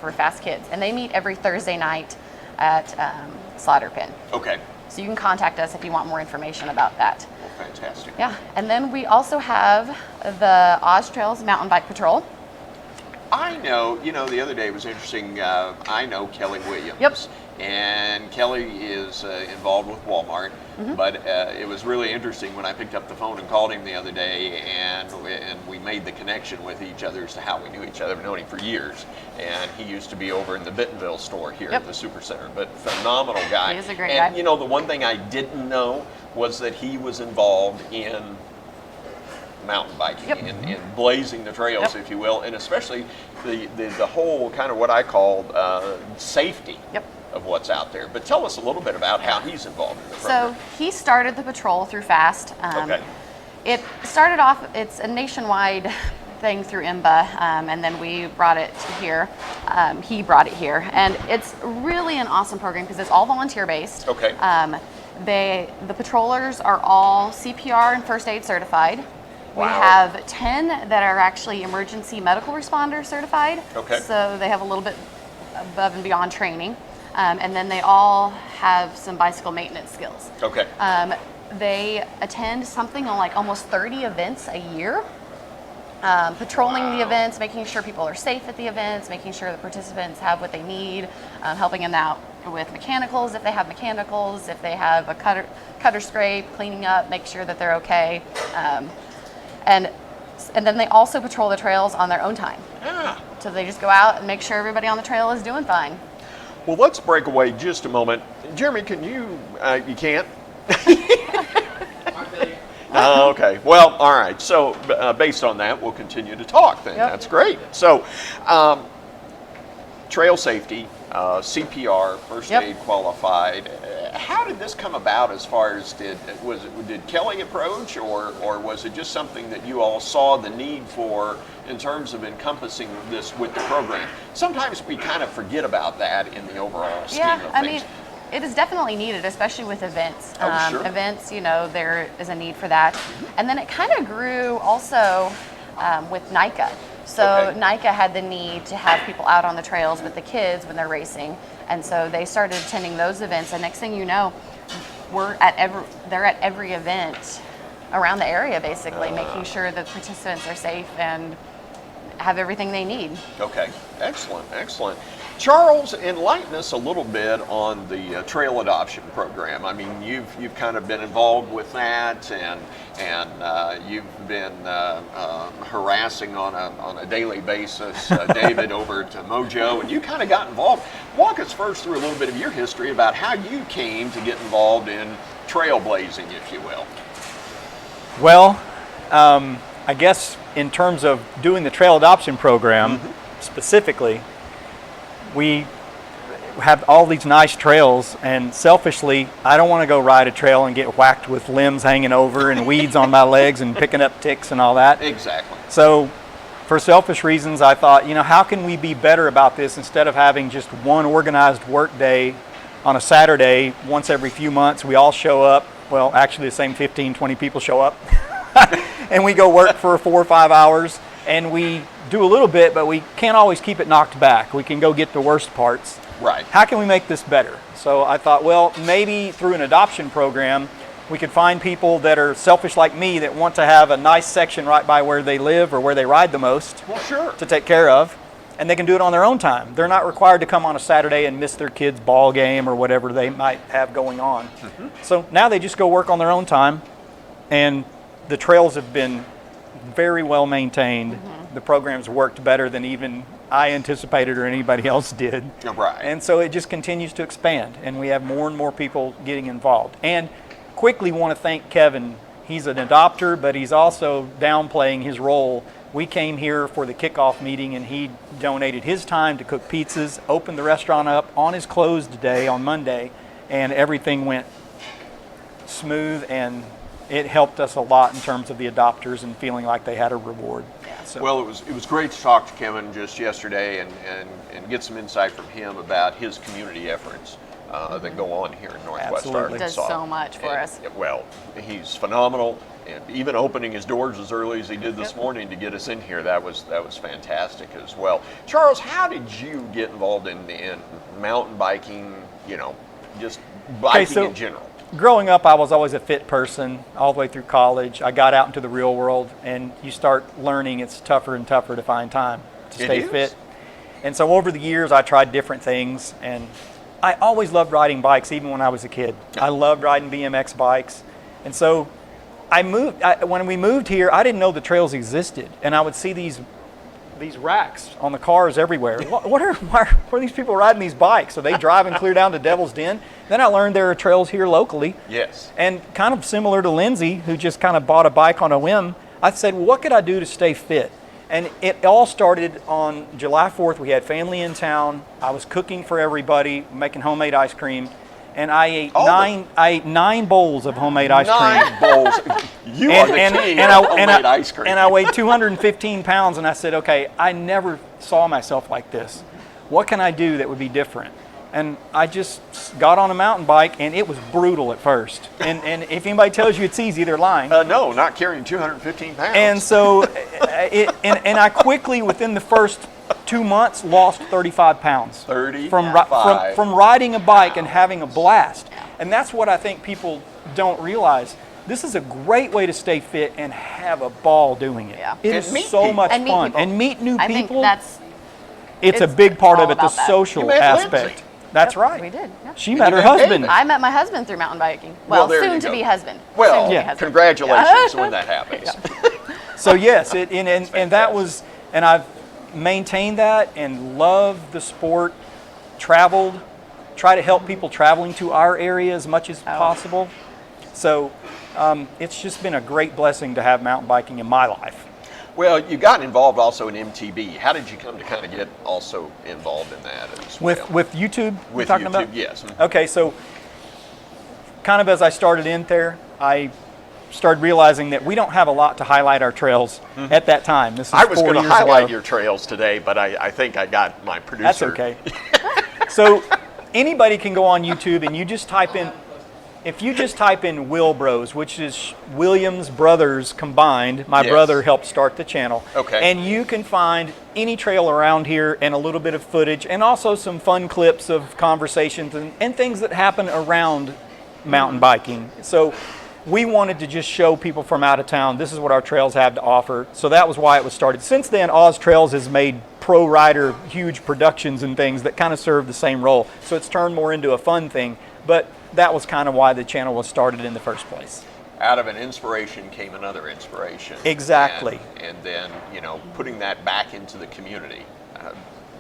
for Fast Kids. And they meet every Thursday night at Slaughter Pen. Okay. So you can contact us if you want more information about that. Well, fantastic. Yeah, and then we also have the Oz Trails Mountain Bike Patrol. I know, the other day was interesting. I know Kelly Williams. Yep. And Kelly is involved with Walmart. But it was really interesting when I picked up the phone and called him the other day, and we made the connection with each other as to how we knew each other. We've known him for years. And he used to be over in the Bentonville store here at the Supercenter. But phenomenal guy. He is a great guy. And, the one thing I didn't know was that he was involved in mountain biking, in blazing the trails, if you will, and especially the whole kind of what I call safety of what's out there. But tell us a little bit about how he's involved in the program. So he started the patrol through FAST. Okay. It started off, it's a nationwide thing through IMBA, and then we brought it here. He brought it here, and it's really an awesome program because it's all volunteer based. Okay. The patrollers are all CPR and first aid certified. We have 10 that are actually emergency medical responder certified. Okay. So they have a little bit above and beyond training. And then they all have some bicycle maintenance skills. Okay. They attend something on like almost 30 events a year. Patrolling the events, making sure people are safe at the events, making sure the participants have what they need, helping them out with mechanicals if they have mechanicals, if they have a cutter scrape, cleaning up, make sure that they're okay. And then they also patrol the trails on their own time. Ah. So they just go out and make sure everybody on the trail is doing fine. Well, let's break away just a moment. Jeremy, can you can't? Okay. Well, all right. So based on that, we'll continue to talk then. Yep. That's great. So trail safety, CPR, first aid qualified. How did this come about as far as did Kelly approach or was it just something that you all saw the need for in terms of encompassing this with the program? Sometimes we kind of forget about that in the overall scheme of things. I mean, it is definitely needed, especially with events. Oh, sure. Events, there is a need for that. And then it kind of grew also with NICA. So NICA had the need to have people out on the trails with the kids when they're racing. And so they started attending those events. And next thing you know, they're at every event around the area, basically, making sure that participants are safe and have everything they need. Okay, excellent, excellent. Charles, enlighten us a little bit on the trail adoption program. I mean, you've kind of been involved with that, and you've been harassing on a daily basis David over to Mojo, and you kind of got involved. Walk us first through a little bit of your history about how you came to get involved in trailblazing, if you will. Well, I guess in terms of doing the trail adoption program specifically, we have all these nice trails, and selfishly, I don't want to go ride a trail and get whacked with limbs hanging over and weeds on my legs and picking up ticks and all that. Exactly. So for selfish reasons, I thought, how can we be better about this instead of having just one organized work day on a Saturday once every few months? We all show up. Well, actually the same 15, 20 people show up and we go work for 4 or 5 hours, and we do a little bit, but we can't always keep it knocked back. We can go get the worst parts. Right. How can we make this better? So I thought, well, maybe through an adoption program, we could find people that are selfish like me that want to have a nice section right by where they live or where they ride the most to take care of, and they can do it on their own time. They're not required to come on a Saturday and miss their kid's ball game or whatever they might have going on. So now they just go work on their own time, and the trails have been very well maintained. The program's worked better than even I anticipated or anybody else did. Right. And so it just continues to expand, and we have more and more people getting involved. And quickly want to thank Kevin. He's an adopter, but he's also downplaying his role. We came here for the kickoff meeting, and he donated his time to cook pizzas, opened the restaurant up on his closed day on Monday, and everything went smooth, and it helped us a lot in terms of the adopters and feeling like they had a reward. So, Well, it was great to talk to Kevin just yesterday and get some insight from him about his community efforts that go on here in Northwest Absolutely. Arkansas. Does so much for us. Well, he's phenomenal, and even opening his doors as early as he did this morning to get us in here, that was fantastic as well. Charles, how did you get involved in mountain biking? You know, just biking in general. Growing up, I was always a fit person all the way through college. I got out into the real world, and you start learning it's tougher and tougher to find time to stay fit. And so over the years, I tried different things, and I always loved riding bikes, even when I was a kid. I loved riding BMX bikes. And so when we moved here, I didn't know the trails existed, and I would see these racks on the cars everywhere. Why are these people riding these bikes? Are they driving clear down to Devil's Den? Then I learned there are trails here locally. Yes. And kind of similar to Lindsay, who just kind of bought a bike on a whim, I said, well, what could I do to stay fit? And it all started on July 4th. We had family in town. I was cooking for everybody, making homemade ice cream. And I ate nine bowls of homemade ice cream. 9 bowls. You are the king of homemade ice cream. And I weighed 215 pounds, and I said, okay, I never saw myself like this. What can I do that would be different? And I just got on a mountain bike, and it was brutal at first. And if anybody tells you it's easy, they're lying. No, not carrying 215 pounds. And so, and I quickly, within the first 2 months, lost 35 pounds. 35. From riding a bike and having a blast. And that's what I think people don't realize. This is a great way to stay fit and have a ball doing it. Yeah. It is so much fun. And meet new I think people. it's a big part of all it, the about that. social You met aspect. Lindsay. That's right. We did. Yeah. She met her husband. I met my husband through mountain biking. Well, there you soon to go. be husband. Well, Soon to be husband. congratulations when that happens. So yes, and that was, and I've maintained that and loved the sport, traveled, try to help people traveling to our area as much as possible. So it's just been a great blessing to have mountain biking in my life. Well, you got involved also in MTB. How did you come to kind of get also involved in that as well? With YouTube, With you're talking YouTube, about? yes. Okay, so kind of as I started in there, I started realizing that we don't have a lot to highlight our trails at that time. This is I was 4 going to years highlight ago. your trails today, but I think I got my producer. That's okay. So anybody can go on YouTube and you just type in, if you just type in Wilbros, which is Williams Brothers combined, my brother helped start the channel. Okay. And you can find any trail around here and a little bit of footage and also some fun clips of conversations and things that happen around mountain biking. So we wanted to just show people from out of town, this is what our trails have to offer. So that was why it was started. Since then, Oz Trails has made pro rider huge productions and things that kind of serve the same role. So it's turned more into a fun thing. But that was kind of why the channel was started in the first place. Out of an inspiration came another inspiration. Exactly. And then, putting that back into the community.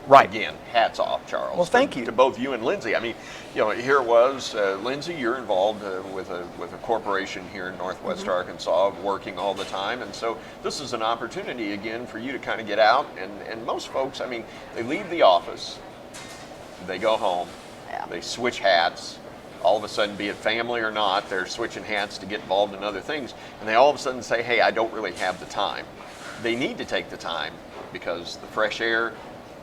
Right. Again, hats off, Charles. Well, thank you. To both you and Lindsay. I mean, here it was, Lindsay, you're involved with a corporation here in Northwest Arkansas, working all the time. And so this is an opportunity, again, for you to kind of get out. And most folks, I mean, they leave the office, they go home, they switch hats. All of a sudden, be it family or not, they're switching hats to get involved in other things. And they all of a sudden say, hey, I don't really have the time. They need to take the time because the fresh air,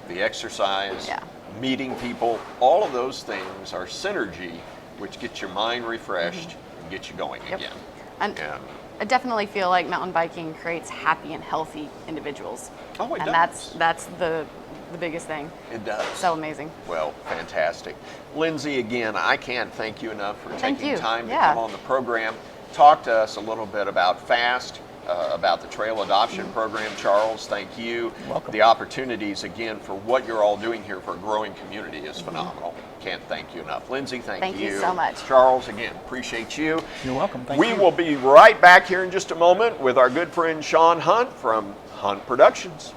the exercise, meeting people, all of those things are synergy, which gets your mind refreshed and gets you going again. And I definitely feel like mountain biking creates happy and healthy individuals. Oh, it and does. that's the biggest thing. It does. So amazing. Well, fantastic. Lindsay, again, I can't thank you enough for Thank taking you. time to Yeah. come on the program. Talk to us a little bit about FAST, about the Trail Adoption Program. Charles, thank you. Welcome. The opportunities, again, for what you're all doing here for a growing community is phenomenal. Can't thank you enough. Lindsay, Thank you so much. Charles, again, appreciate you. You're welcome. Thank We you. will be right back here in just a moment with our good friend Sean Hunt from Hunt Productions.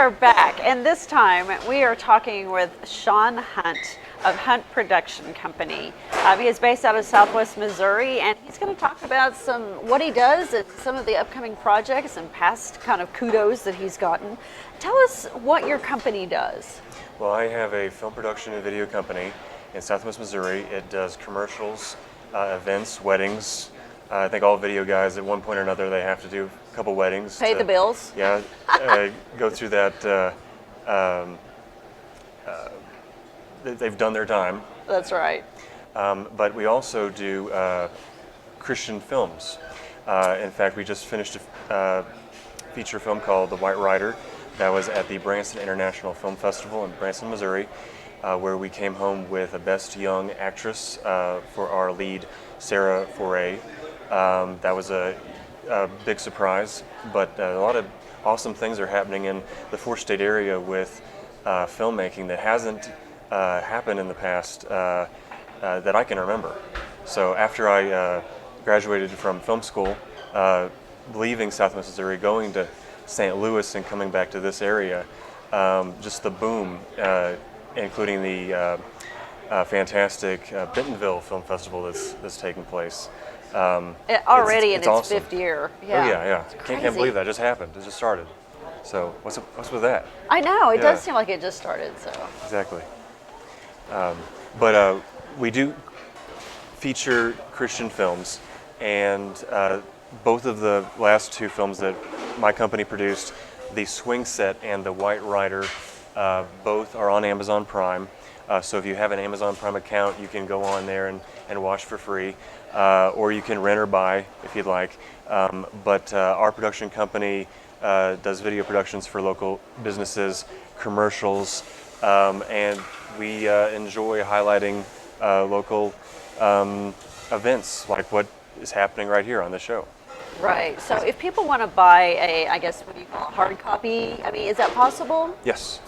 are back, and this time we are talking with Sean Hunt of Hunt Production Company. He is based out of Southwest Missouri, and he's going to talk about what he does and some of the upcoming projects and past kind of kudos that he's gotten. Tell us what your company does. Well, I have a film production and video company in Southwest Missouri. It does commercials, events, weddings. I think all video guys at one point or another, they have to do a couple weddings. Pay the bills. Yeah, go through that. They've done their time. That's right. But we also do Christian films. In fact, we just finished a feature film called The White Rider. That was at the Branson International Film Festival in Branson, Missouri, where we came home with a Best Young Actress for our lead, Sarah Foray. That was a big surprise, but a lot of awesome things are happening in the four-state area with filmmaking that hasn't happened in the past that I can remember. So after I graduated from film school, leaving Southwest Missouri, going to St. Louis and coming back to this area, just the boom, including the fantastic Bentonville Film Festival that's taking place. Already in its awesome. fifth year. Yeah. Oh yeah. Can't believe that just happened. It just started. So what's with that? I know, it Yeah. does seem like it just started. So Exactly. But we do feature Christian films, and both of the last two films that my company produced, The Swing Set and The White Rider, both are on Amazon Prime. So if you have an Amazon Prime account, you can go on there and watch for free, or you can rent or buy if you'd like. But our production company does video productions for local businesses, commercials, and we enjoy highlighting local events like what is happening right here on the show. right. So if people want to buy I guess what do you call a hard copy? I mean, is that possible? Yes.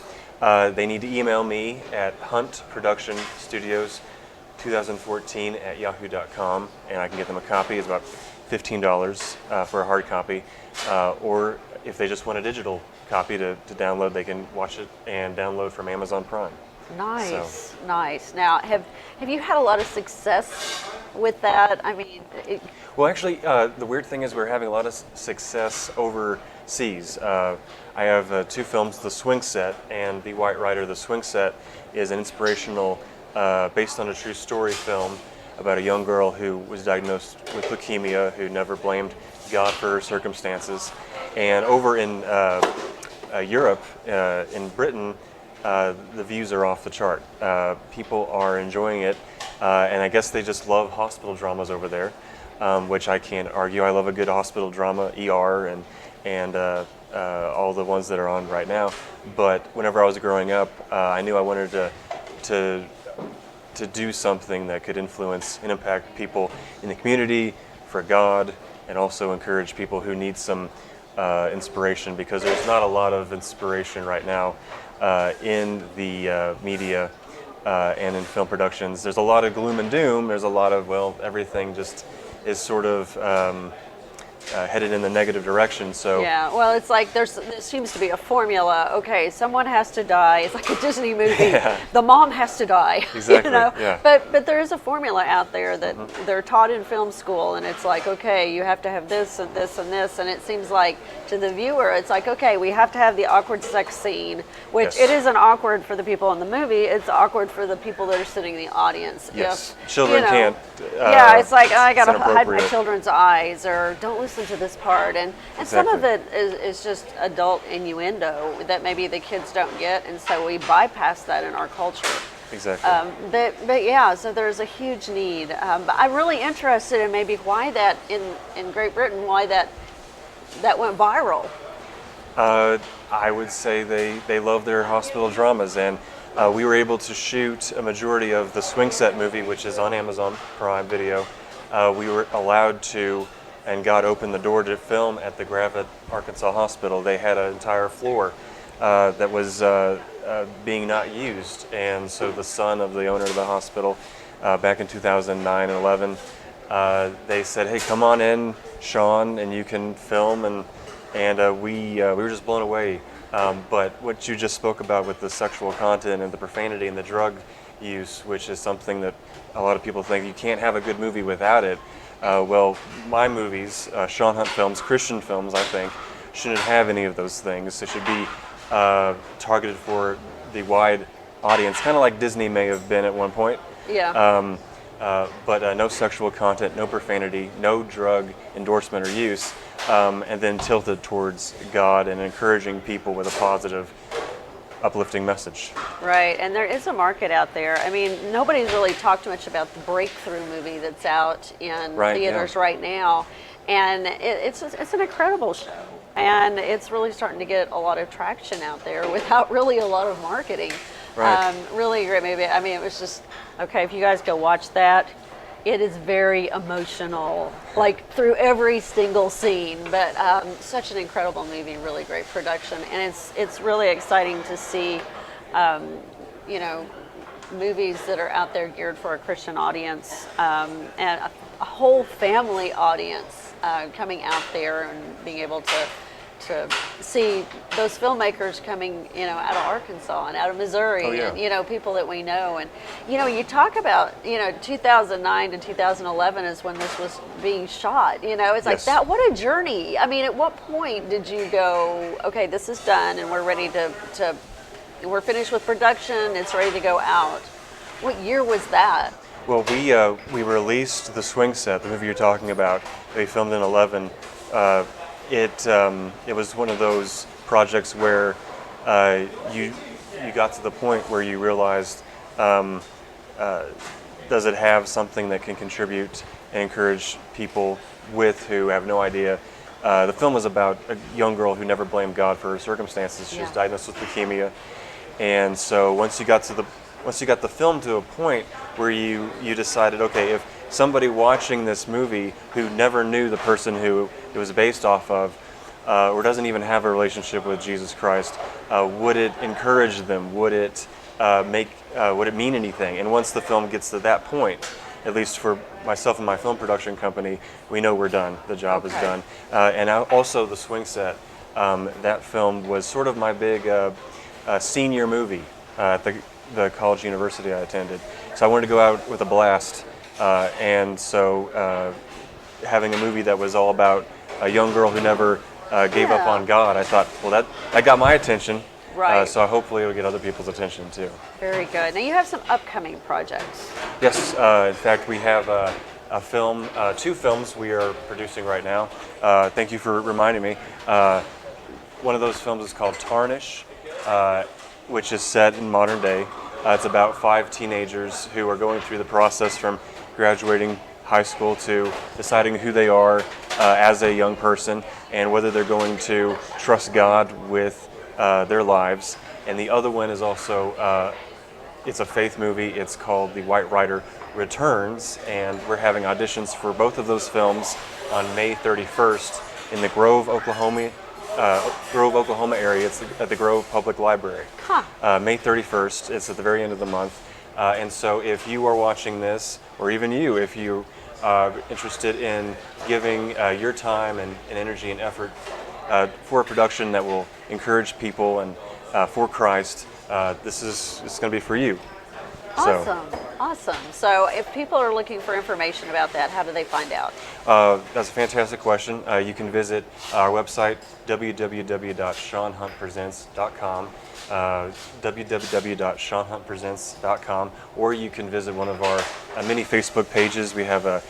They need to email me at huntproductionstudios2014@yahoo.com, and I can get them a copy. It's about $15 for a hard copy. Or if they just want a digital copy to download, they can watch it and download from Amazon Prime. Nice, nice. Now, have you had a lot of success with that? I mean, Well, actually, the weird thing is we're having a lot of success overseas. I have two films, The Swing Set and The White Rider. The Swing Set is an inspirational, based on a true story film about a young girl who was diagnosed with leukemia, who never blamed God for her circumstances. And over in Europe, in Britain, the views are off the chart. People are enjoying it, and I guess they just love hospital dramas over there, which I can't argue. I love a good hospital drama, ER, and all the ones that are on right now. But whenever I was growing up, I knew I wanted to do something that could influence and impact people in the community for God, and also encourage people who need some inspiration, because there's not a lot of inspiration right now in the media and in film productions. There's a lot of gloom and doom. There's a lot of, well, everything just is sort of headed in the negative direction. So yeah, well, it's like there seems to be a formula. Okay, someone has to die. It's like a Disney movie. Yeah. The mom has to die. Exactly, You know? yeah. But there is a formula out there that they're taught in film school, and it's like, okay, you have to have this and this and this, and it seems like to the viewer, it's like, okay, we have to have the awkward sex scene, which Yes. it isn't awkward for the people in the movie. It's awkward for the people that are sitting in the audience. Yes, If, children can't. Yeah, it's like I gotta it's hide my inappropriate. children's eyes, or don't listen to this part, and some of it is just adult innuendo that maybe the kids don't get, and so we bypass that in our culture. Exactly. But yeah, so there's a huge need. But I'm really interested in maybe why that in Great Britain, why that went viral. I would say they love their hospital dramas, and we were able to shoot a majority of the Swing Set movie, which is on Amazon Prime Video. We were allowed to, and God opened the door to film at the Gravette, Arkansas Hospital. They had an entire floor that was being not used, and so the son of the owner of the hospital, back in 2009 and 11, they said, "Hey, come on in, Sean, and you can film." And we were just blown away But what you just spoke about with the sexual content and the profanity and the drug use, which is something that a lot of people think you can't have a good movie without it. Well, my movies, Sean Hunt films, Christian films, I think, shouldn't have any of those things. It should be targeted for the wide audience, kind of like Disney may have been at one point. Yeah. But no sexual content, no profanity, no drug endorsement or use, and then tilted towards God and encouraging people with a positive, uplifting message. Right, and there is a market out there. I mean, nobody's really talked much about the Breakthrough movie that's out in theaters right now, and it's an incredible show, and it's really starting to get a lot of traction out there without really a lot of marketing. Right. Really great movie. I mean, it was just, okay, if you guys go watch that, it is very emotional, like through every single scene, but such an incredible movie, really great production, and it's really exciting to see, you know, movies that are out there geared for a Christian audience, and a whole family audience coming out there and being able to see those filmmakers coming, you know, out of Arkansas and out of Missouri, and, you know, people that we know. And, you know, you talk about, you know, 2009 to 2011 is when this was being shot, you know, it's like that, what a journey. I mean, at what point did you go, okay, this is done and we're ready we're finished with production, it's ready to go out? What year was that? Well, we released The Swing Set, the movie you're talking about. We filmed in 11. It was one of those projects where you got to the point where you realized, does it have something that can contribute and encourage people who have no idea? The film was about a young girl who never blamed God for her circumstances. She was diagnosed with leukemia, and so once you got the film to a point where you decided, okay, if somebody watching this movie who never knew the person who it was based off of, or doesn't even have a relationship with Jesus Christ, would it encourage them? Would it mean anything? And once the film gets to that point, at least for myself and my film production company, we know we're done. The job is done. And also The Swing Set, that film was sort of my big senior movie at the college university I attended. So I wanted to go out with a blast. And so having a movie that was all about a young girl who never gave up on God, I thought, well, that got my attention. Right. So hopefully it'll get other people's attention too. Very good. Now you have some upcoming projects. Yes, in fact, we have a film, 2 films we are producing right now. Thank you for reminding me. One of those films is called Tarnish, which is set in modern day. It's about 5 teenagers who are going through the process from graduating high school to deciding who they are as a young person and whether they're going to trust God with their lives. And the other one is also, it's a faith movie. It's called The White Rider Returns, and we're having auditions for both of those films on May 31st in the Grove, Oklahoma area. It's at the Grove Public Library. May 31st. It's at the very end of the month. And so if you are watching this, or even you, if you are interested in giving your time and energy and effort for a production that will encourage people and for Christ, it's going to be for you. Awesome. So if people are looking for information about that, how do they find out? That's a fantastic question. You can visit our website, www.seanhuntpresents.com, www.seanhuntpresents.com, or you can visit one of our many Facebook pages. We have a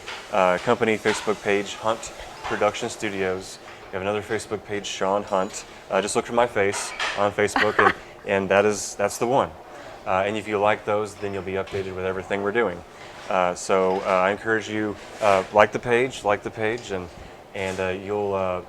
company Facebook page, Hunt Production Studios. We have another Facebook page, Sean Hunt. Just look for my face on Facebook, and that's the one. And if you like those, then you'll be updated with everything we're doing. So I encourage you, like the page, and you'll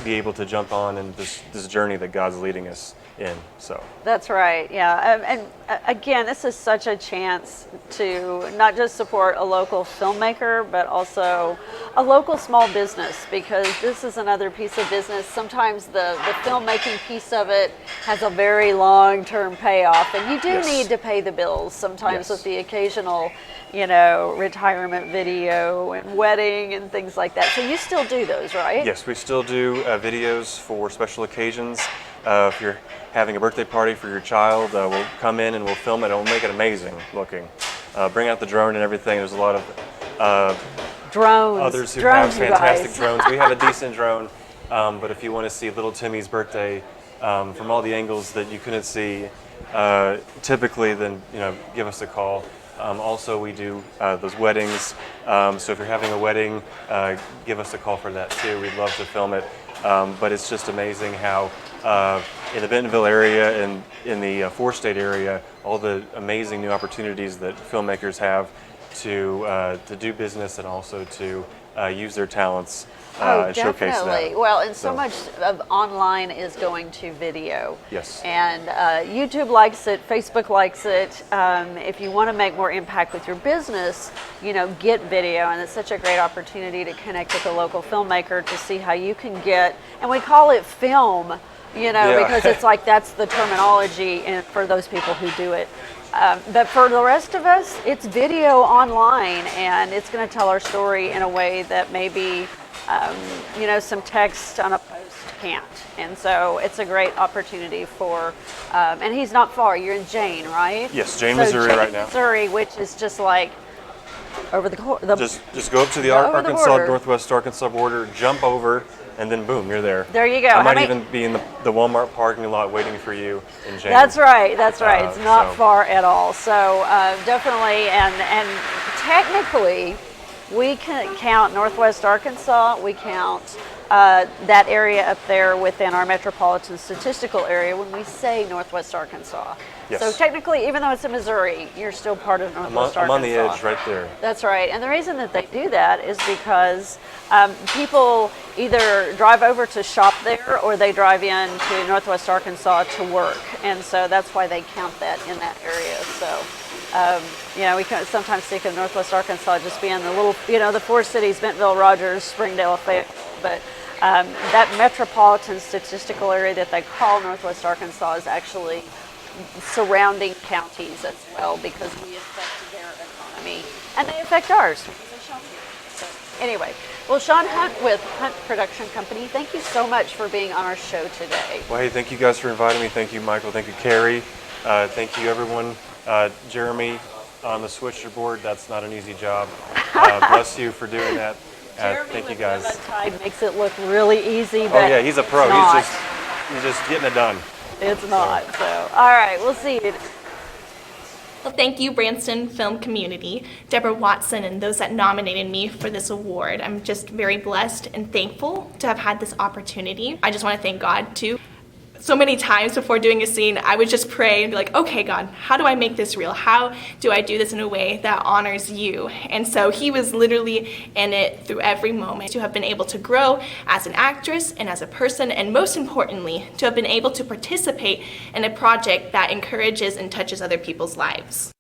be able to jump on in this journey that God's leading us in. So that's right. Yeah. And again, this is such a chance to not just support a local filmmaker, but also a local small business, because this is another piece of business. Sometimes the filmmaking piece of it has a very long-term payoff, and you do need to pay the bills sometimes with the occasional, retirement video and wedding and things like that. So you still do those, right? Yes, we still do videos for special occasions. If you're having a birthday party for your child, we'll come in and we'll film it and we'll make it amazing looking. Bring out the drone and everything. There's a lot of Drones. others who Drones, have you fantastic guys. drones. We have a decent drone, but if you want to see little Timmy's birthday from all the angles that you couldn't see typically, then give us a call. Also, we do those weddings, so if you're having a wedding, give us a call for that too. We'd love to film it. But it's just amazing how in the Bentonville area and in the four-state area, all the amazing new opportunities that filmmakers have to do business and also to use their talents and showcase definitely. that. Well, and so much of online is going to video. Yes. And YouTube likes it, Facebook likes it. If you want to make more impact with your business, get video. And it's such a great opportunity to connect with a local filmmaker to see how you can get, and we call it film, because it's like that's the terminology and for those people who do it. But for the rest of us, it's video online, and it's going to tell our story in a way that maybe, some text on a post can't. And so it's a great opportunity for, and he's not far. You're in Jane, right? Yes, Jane, Missouri right now. Missouri, which is just like over the Just go up to the over the Arkansas, border. Northwest Arkansas border, jump over, and then boom, you're there. There you go. I might How many- even be in the Walmart parking lot waiting for you in Jane. That's right. That's right. It's not so- far at all. So definitely, and technically, we can count Northwest Arkansas. We count that area up there within our metropolitan statistical area when we say Northwest Arkansas. Yes. So technically, even though it's in Missouri, you're still part of Northwest I'm Arkansas. on the edge right there. That's right. And the reason that they do that is because people either drive over to shop there or they drive in to Northwest Arkansas to work. And so that's why they count that in that area. So, we can sometimes think of Northwest Arkansas just being the little, the four cities, Bentonville, Rogers, Springdale, Fayetteville. But that metropolitan statistical area that they call Northwest Arkansas is actually surrounding counties as well, because we affect their economy and they affect ours. So anyway, well, Sean Hunt with Hunt Production Company, thank you so much for being on our show today. Well, hey, thank you guys for inviting me. Thank you, Michael. Thank you, Carrie. Thank you, everyone. Jeremy on the switcherboard, that's not an easy job. Bless you for doing that. Thank you, guys. That tide makes it look really easy, but Oh yeah, he's a pro. it's not. He's just getting it done. It's not. So, all right, we'll see you. Well, thank you, Branson Film Community, Deborah Watson, and those that nominated me for this award. I'm just very blessed and thankful to have had this opportunity. I just want to thank God, too. So many times before doing a scene, I would just pray and be like, okay, God, how do I make this real? How do I do this in a way that honors you? And so he was literally in it through every moment. To have been able to grow as an actress and as a person, and most importantly, to have been able to participate in a project that encourages and touches other people's lives.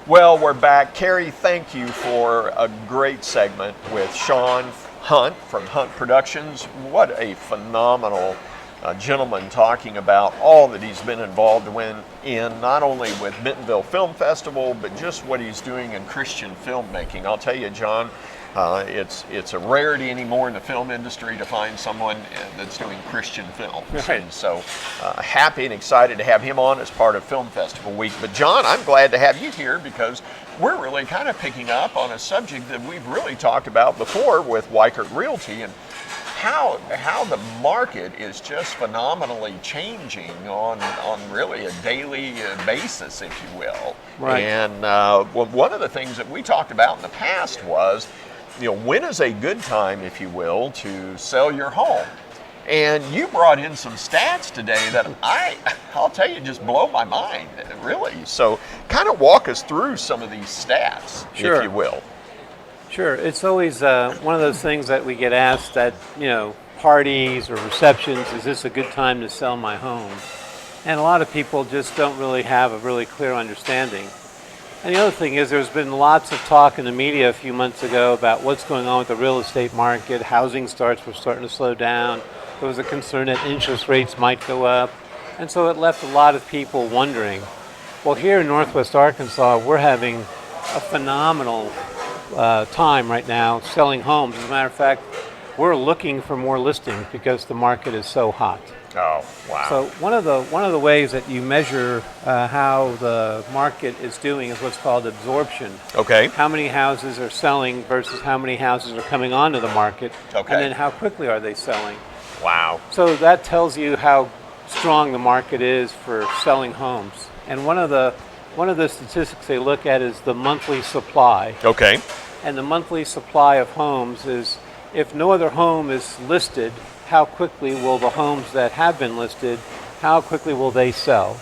Well, we're back. Carrie, thank you for a great segment with Sean Hunt from Hunt Productions. What a phenomenal gentleman, talking about all that he's been involved in, not only with Bentonville Film Festival, but just what he's doing in Christian filmmaking. I'll tell you, John, It's a rarity anymore in the film industry to find someone that's doing Christian films. Right. And so happy and excited to have him on as part of Film Festival Week. But John, I'm glad to have you here because we're really kind of picking up on a subject that we've really talked about before with Weichert Realty, and how the market is just phenomenally changing on really a daily basis, if you will. Right. And one of the things that we talked about in the past was, when is a good time, if you will, to sell your home? And you brought in some stats today that I'll tell you, just blow my mind, really. So kind of walk us through some of these stats, Sure. if you will. Sure, it's always one of those things that we get asked at, parties or receptions, is this a good time to sell my home? And a lot of people just don't really have a really clear understanding. And the other thing is there's been lots of talk in the media a few months ago about what's going on with the real estate market. Housing starts were starting to slow down. There was a concern that interest rates might go up. And so it left a lot of people wondering. Well, here in Northwest Arkansas, we're having a phenomenal time right now selling homes. As a matter of fact, we're looking for more listings because the market is so hot. Oh, wow. So one of the ways that you measure how the market is doing is what's called absorption. Okay. How many houses are selling versus how many houses are coming onto the market. Okay. And then how quickly are they selling. Wow. So that tells you how strong the market is for selling homes. And one of the statistics they look at is the monthly supply. Okay. And the monthly supply of homes is, if no other home is listed, how quickly will the homes that have been listed, how quickly will they sell?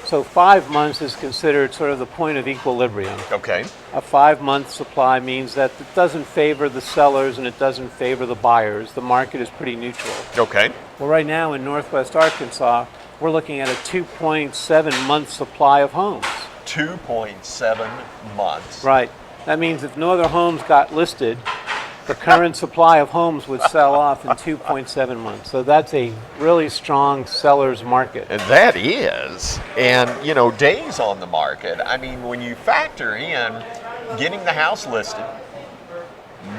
So 5 months is considered sort of the point of equilibrium. Okay. A 5-month supply means that it doesn't favor the sellers and it doesn't favor the buyers. The market is pretty neutral. Okay. Well, right now in Northwest Arkansas, we're looking at a 2.7 month supply of homes. 2.7 months. Right. That means if no other homes got listed, the current supply of homes would sell off in 2.7 months. So that's a really strong seller's market. And that is. And, days on the market. I mean, when you factor in getting the house listed,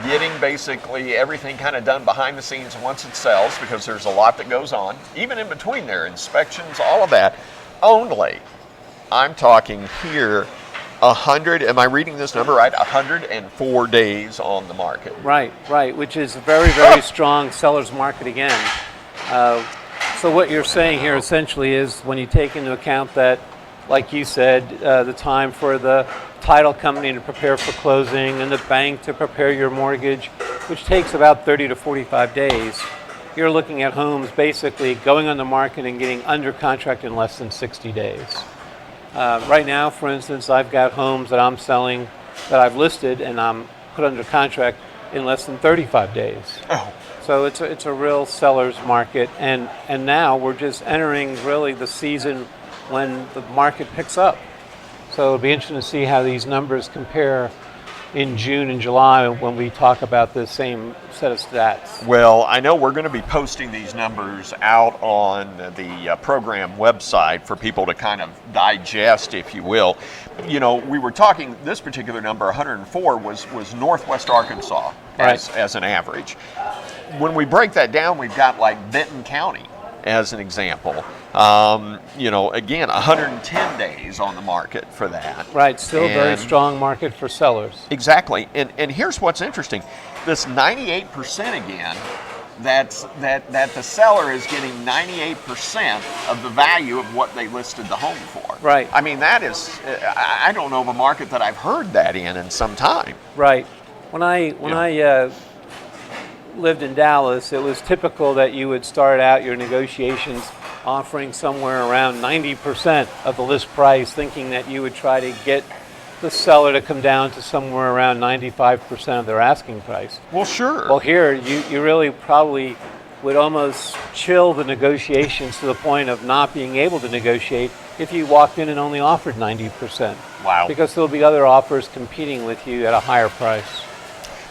getting basically everything kind of done behind the scenes once it sells, because there's a lot that goes on, even in between there, inspections, all of that, only, I'm talking here, 100, am I reading this number right? 104 days on the market. Right, which is a very, very strong seller's market again. So what you're saying here essentially is when you take into account that, like you said, the time for the title company to prepare for closing and the bank to prepare your mortgage, which takes about 30 to 45 days, you're looking at homes basically going on the market and getting under contract in less than 60 days. Right now, for instance, I've got homes that I'm selling that I've listed and I'm put under contract in less than 35 days. Oh. So it's a real seller's market, and now we're just entering really the season when the market picks up. So it'll be interesting to see how these numbers compare in June and July when we talk about the same set of stats. Well, I know we're going to be posting these numbers out on the program website for people to kind of digest, if you will. We were talking, this particular number, 104, was Northwest Arkansas as an average. When we break that down, we've got like Benton County as an example. Again, 110 days on the market for that. Right, still a very strong market for sellers. Exactly, and here's what's interesting. This 98% again, that the seller is getting 98% of the value of what they listed the home for. Right. I mean, that is, I don't know of a market that I've heard that in some time. Right. When I lived in Dallas, it was typical that you would start out your negotiations offering somewhere around 90% of the list price, thinking that you would try to get the seller to come down to somewhere around 95% of their asking price. Well, sure. Well, here, you really probably would almost chill the negotiations to the point of not being able to negotiate if you walked in and only offered 90%. Wow. Because there'll be other offers competing with you at a higher price.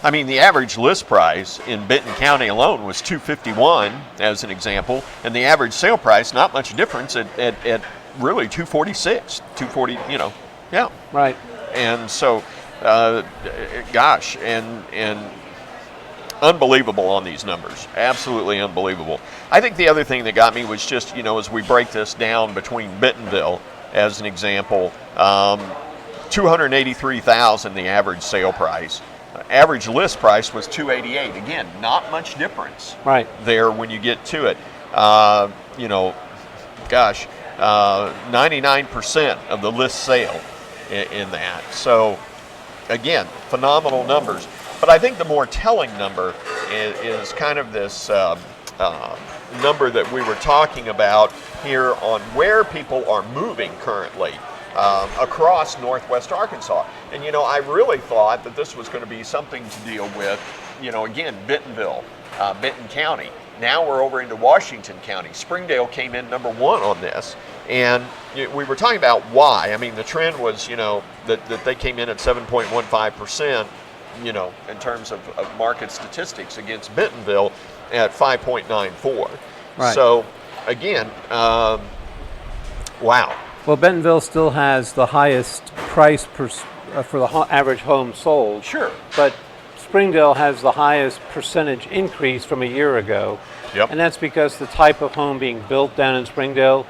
I mean, the average list price in Benton County alone was $251, as an example, and the average sale price, not much difference at really $246, $240, yeah. Right. And so, gosh, and unbelievable on these numbers. Absolutely unbelievable. I think the other thing that got me was just, as we break this down between Bentonville, as an example, $283,000 the average sale price. Average list price was $288,000. Again, not much difference there when you get to it. 99% of the list sale in that. So again, phenomenal numbers. But I think the more telling number is kind of this number that we were talking about here on where people are moving currently across Northwest Arkansas. And I really thought that this was going to be something to deal with, again, Bentonville, Benton County. Now we're over into Washington County. Springdale came in number 1 on this. And we were talking about why. I mean, the trend was, that they came in at 7.15%, in terms of market statistics against Bentonville at 5.94. Right. So, again, wow. Well, Bentonville still has the highest price for the average home sold. Sure. But Springdale has the highest percentage increase from a year ago. Yep. And that's because the type of home being built down in Springdale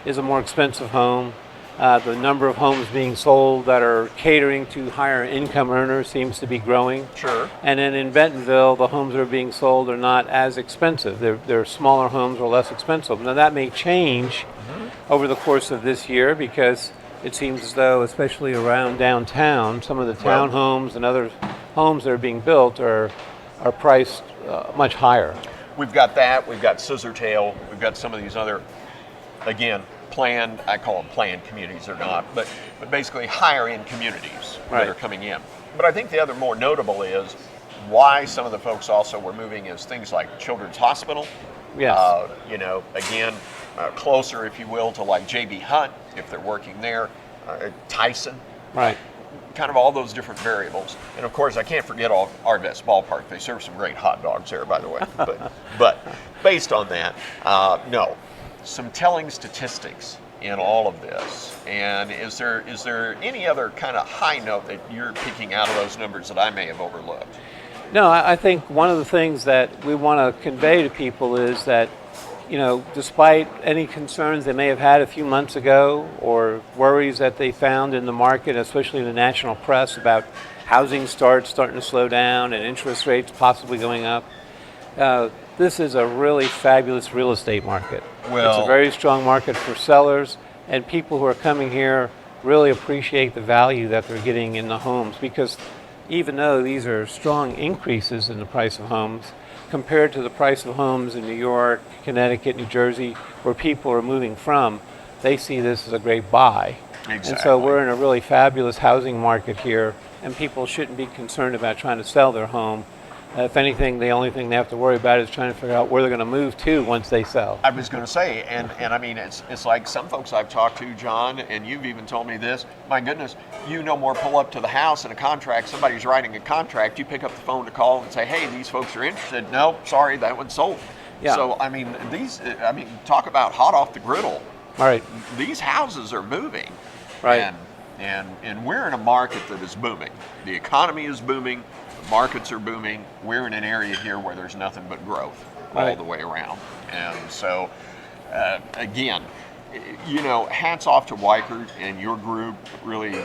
is a more expensive home. The number of homes being sold that are catering to higher income earners seems to be growing. Sure. And then in Bentonville, the homes that are being sold are not as expensive. They're smaller homes or less expensive. Now that may change over the course of this year because it seems as though, especially around downtown, some of the townhomes and other homes that are being built are priced much higher. We've got that. We've got Scissortail. We've got some of these other, again, planned, I call them planned communities or not, but basically higher end communities that are coming in. But I think the other more notable is why some of the folks also were moving is things like Children's Hospital. Yes. Again, closer, if you will, to like J.B. Hunt, if they're working there, Tyson. Right. Kind of all those different variables. And of course, I can't forget Arvest Ballpark. They serve some great hot dogs there, by the way. But based on that, no. Some telling statistics in all of this. And is there any other kind of high note that you're picking out of those numbers that I may have overlooked? No, I think one of the things that we want to convey to people is that, despite any concerns they may have had a few months ago or worries that they found in the market, especially in the national press about housing starting to slow down and interest rates possibly going up, this is a really fabulous real estate market. It's a very strong market for sellers, and people who are coming here really appreciate the value that they're getting in the homes, because even though these are strong increases in the price of homes, compared to the price of homes in New York, Connecticut, New Jersey, where people are moving from, they see this as a great buy. Exactly. And so we're in a really fabulous housing market here, and people shouldn't be concerned about trying to sell their home. If anything, the only thing they have to worry about is trying to figure out where they're going to move to once they sell. I was going to say, and I mean, it's like some folks I've talked to, John, and you've even told me this. My goodness, no more pull up to the house in a contract. Somebody's writing a contract. You pick up the phone to call and say, hey, these folks are interested. No, sorry, that one's sold. Yeah. So, I mean, talk about hot off the griddle. All right. These houses are moving. Right. And we're in a market that is booming. The economy is booming. Markets are booming. We're in an area here where there's nothing but growth all the way around. And so, again, hats off to Weichert and your group. Really,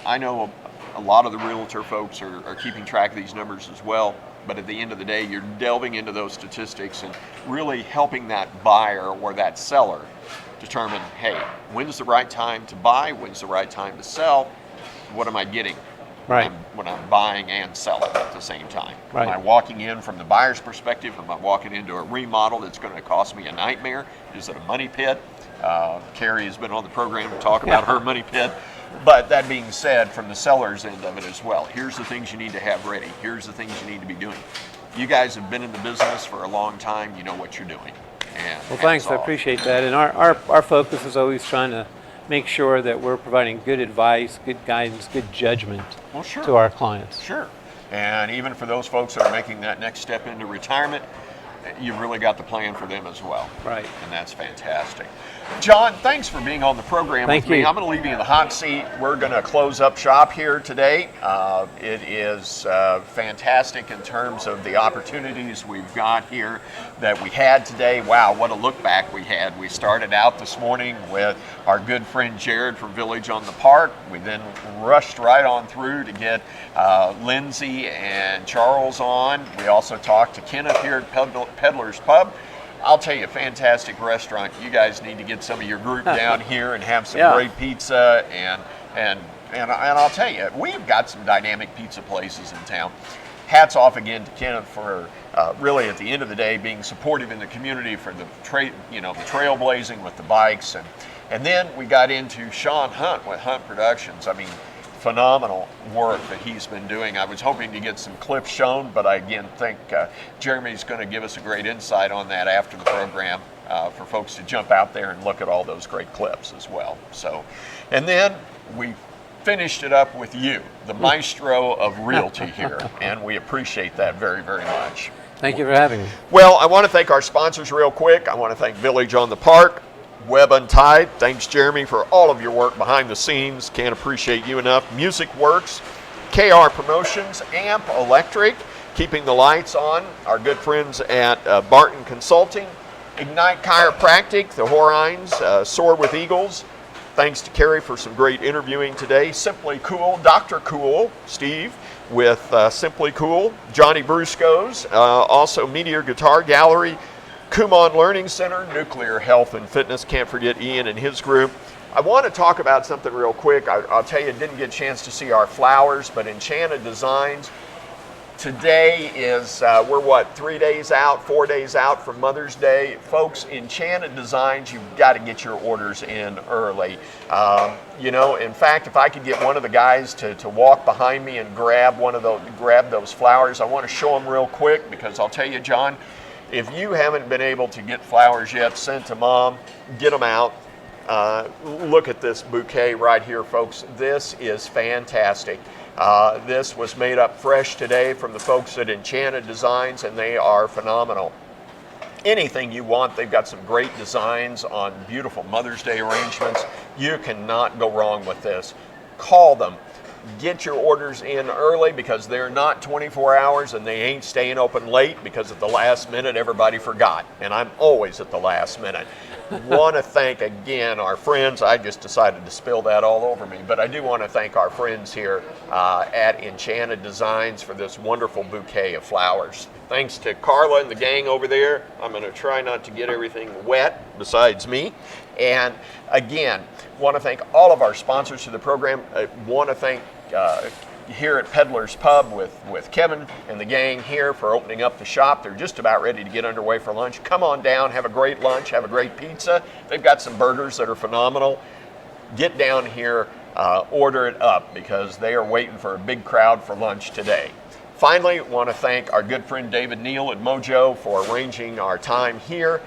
I know a lot of the realtor folks are keeping track of these numbers as well. But at the end of the day, you're delving into those statistics and really helping that buyer or that seller determine, hey, when's the right time to buy? When's the right time to sell? What am I getting? Right. When I'm buying and selling at the same time. Right. Am I walking in from the buyer's perspective? Am I walking into a remodel that's going to cost me a nightmare? Is it a money pit? Carrie has been on the program to talk about her money pit. But that being said, from the seller's end of it as well, here's the things you need to have ready. Here's the things you need to be doing. You guys have been in the business for a long time. You know what you're doing. And well, thanks. I appreciate that. And our focus is always trying to make sure that we're providing good advice, good guidance, good judgment to our clients. Sure. And even for those folks that are making that next step into retirement, you've really got the plan for them as well. Right. And that's fantastic. John, thanks for being on the program Thank with me. you. I'm going to leave you in the hot seat. We're going to close up shop here today. It is fantastic in terms of the opportunities we've got here that we had today. Wow, what a look back we had. We started out this morning with our good friend Jared from Village on the Park. We then rushed right on through to get Lindsay and Charles on. We also talked to Kenneth here at Peddler's Pub. I'll tell you, fantastic restaurant. You guys need to get some of your group down here and have some great pizza. And I'll tell you, we've got some dynamic pizza places in town. Hats off again to Kenneth for really, at the end of the day, being supportive in the community for the trailblazing with the bikes. And then we got into Sean Hunt with Hunt Productions. I mean, phenomenal work that he's been doing. I was hoping to get some clips shown, but I again think Jeremy's going to give us a great insight on that after the program for folks to jump out there and look at all those great clips as well. So, and then we finished it up with you, the maestro of realty here, and we appreciate that very, very much. Thank you for having me. Well, I want to thank our sponsors real quick. I want to thank Village on the Park, Web Untied. Thanks, Jeremy, for all of your work behind the scenes. Can't appreciate you enough. Music Works, KR Promotions, Amp Electric, keeping the lights on. Our good friends at Barton Consulting, Ignite Chiropractic, the Horines, Soar with Eagles. Thanks to Carrie for some great interviewing today. Simply Cool, Dr. Cool, Steve with Simply Cool, Johnny Brusco's, also Meteor Guitar Gallery, Kumon Learning Center, Nuclear Health and Fitness. Can't forget Ian and his group. I want to talk about something real quick. I'll tell you, didn't get a chance to see our flowers, but Enchanted Designs. Today is, we're what, 4 days out from Mother's Day. Folks, Enchanted Designs, you've got to get your orders in early. In fact, if I could get one of the guys to walk behind me and grab those flowers, I want to show them real quick, because I'll tell you, John, if you haven't been able to get flowers yet sent to Mom, get them out. Look at this bouquet right here, folks. This is fantastic. This was made up fresh today from the folks at Enchanted Designs, and they are phenomenal. Anything you want, they've got some great designs on beautiful Mother's Day arrangements. You cannot go wrong with this. Call them. Get your orders in early, because they're not 24 hours and they ain't staying open late, because at the last minute everybody forgot, and I'm always at the last minute. Want to thank again our friends. I just decided to spill that all over me, but I do want to thank our friends here at Enchanted Designs for this wonderful bouquet of flowers. Thanks to Carla and the gang over there. I'm going to try not to get everything wet besides me. And again, want to thank all of our sponsors to the program. I want to thank here at Peddler's Pub with Kevin and the gang here for opening up the shop. They're just about ready to get underway for lunch. Come on down, have a great lunch, have a great pizza. They've got some burgers that are phenomenal. Get down here, order it up, because they are waiting for a big crowd for lunch today. Finally, want to thank our good friend David Neal at Mojo for arranging our time here.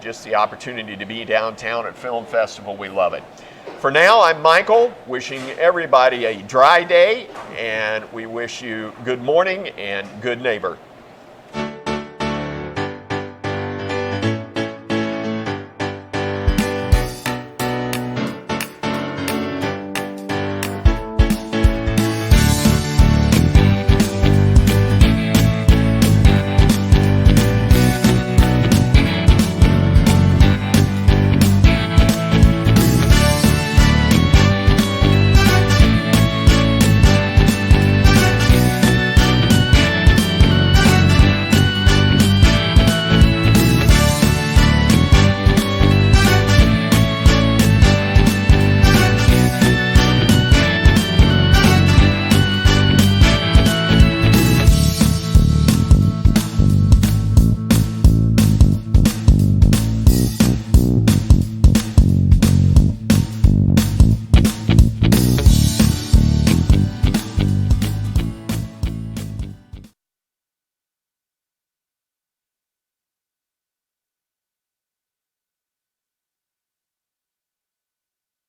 Just the opportunity to be downtown at Film Festival. We love it. For now, I'm Michael, wishing everybody a dry day, and we wish you good morning and good neighbor.